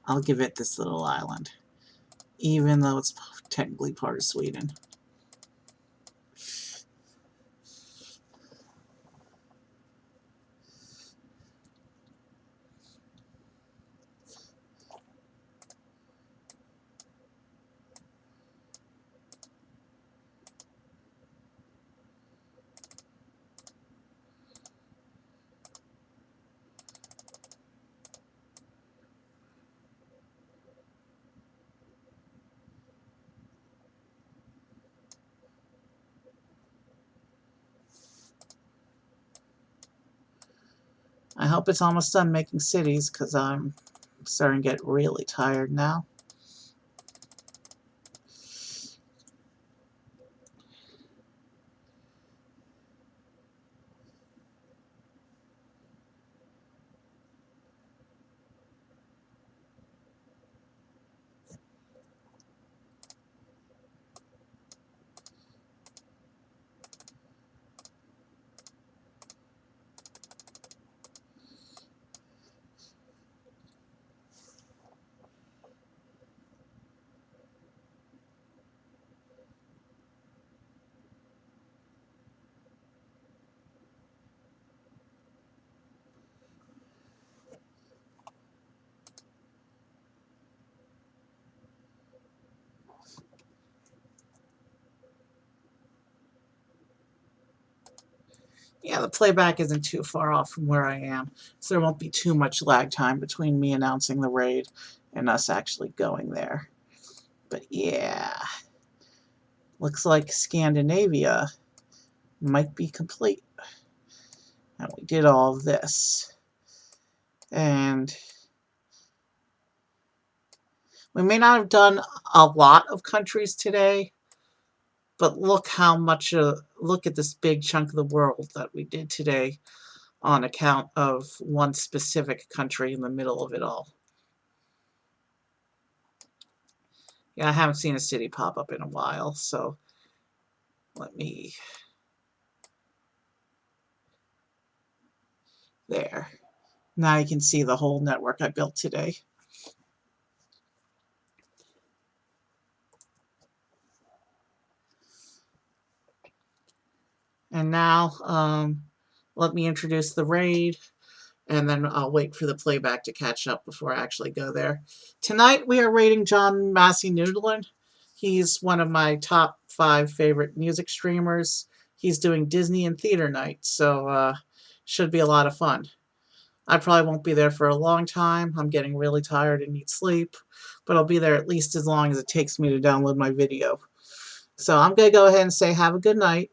I'll give it this little island, even though it's technically part of Sweden. I hope it's almost done making cities, because I'm starting to get really tired now. Yeah, the playback isn't too far off from where I am, so there won't be too much lag time between me announcing the raid and us actually going there. But yeah, looks like Scandinavia might be complete. And we did all of this. And we may not have done a lot of countries today, but look how much, look at this big chunk of the world that we did today on account of one specific country in the middle of it all. Yeah, I haven't seen a city pop up in a while, so let me, there. Now you can see the whole network I built today. And now, let me introduce the raid, and then I'll wait for the playback to catch up before I actually go there. Tonight we are rating John Massey Noodlin. He's one of my top 5 favorite music streamers. He's doing Disney and theater night, so should be a lot of fun. I probably won't be there for a long time. I'm getting really tired and need sleep, but I'll be there at least as long as it takes me to download my video. So I'm going to go ahead and say have a good night,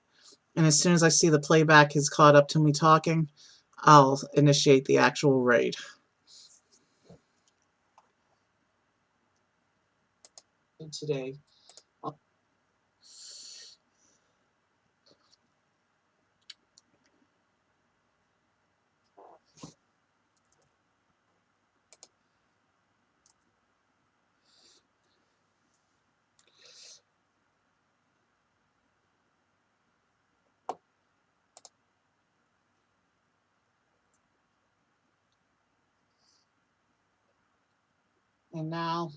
and as soon as I see the playback is caught up to me talking, I'll initiate the actual raid. And today, and now,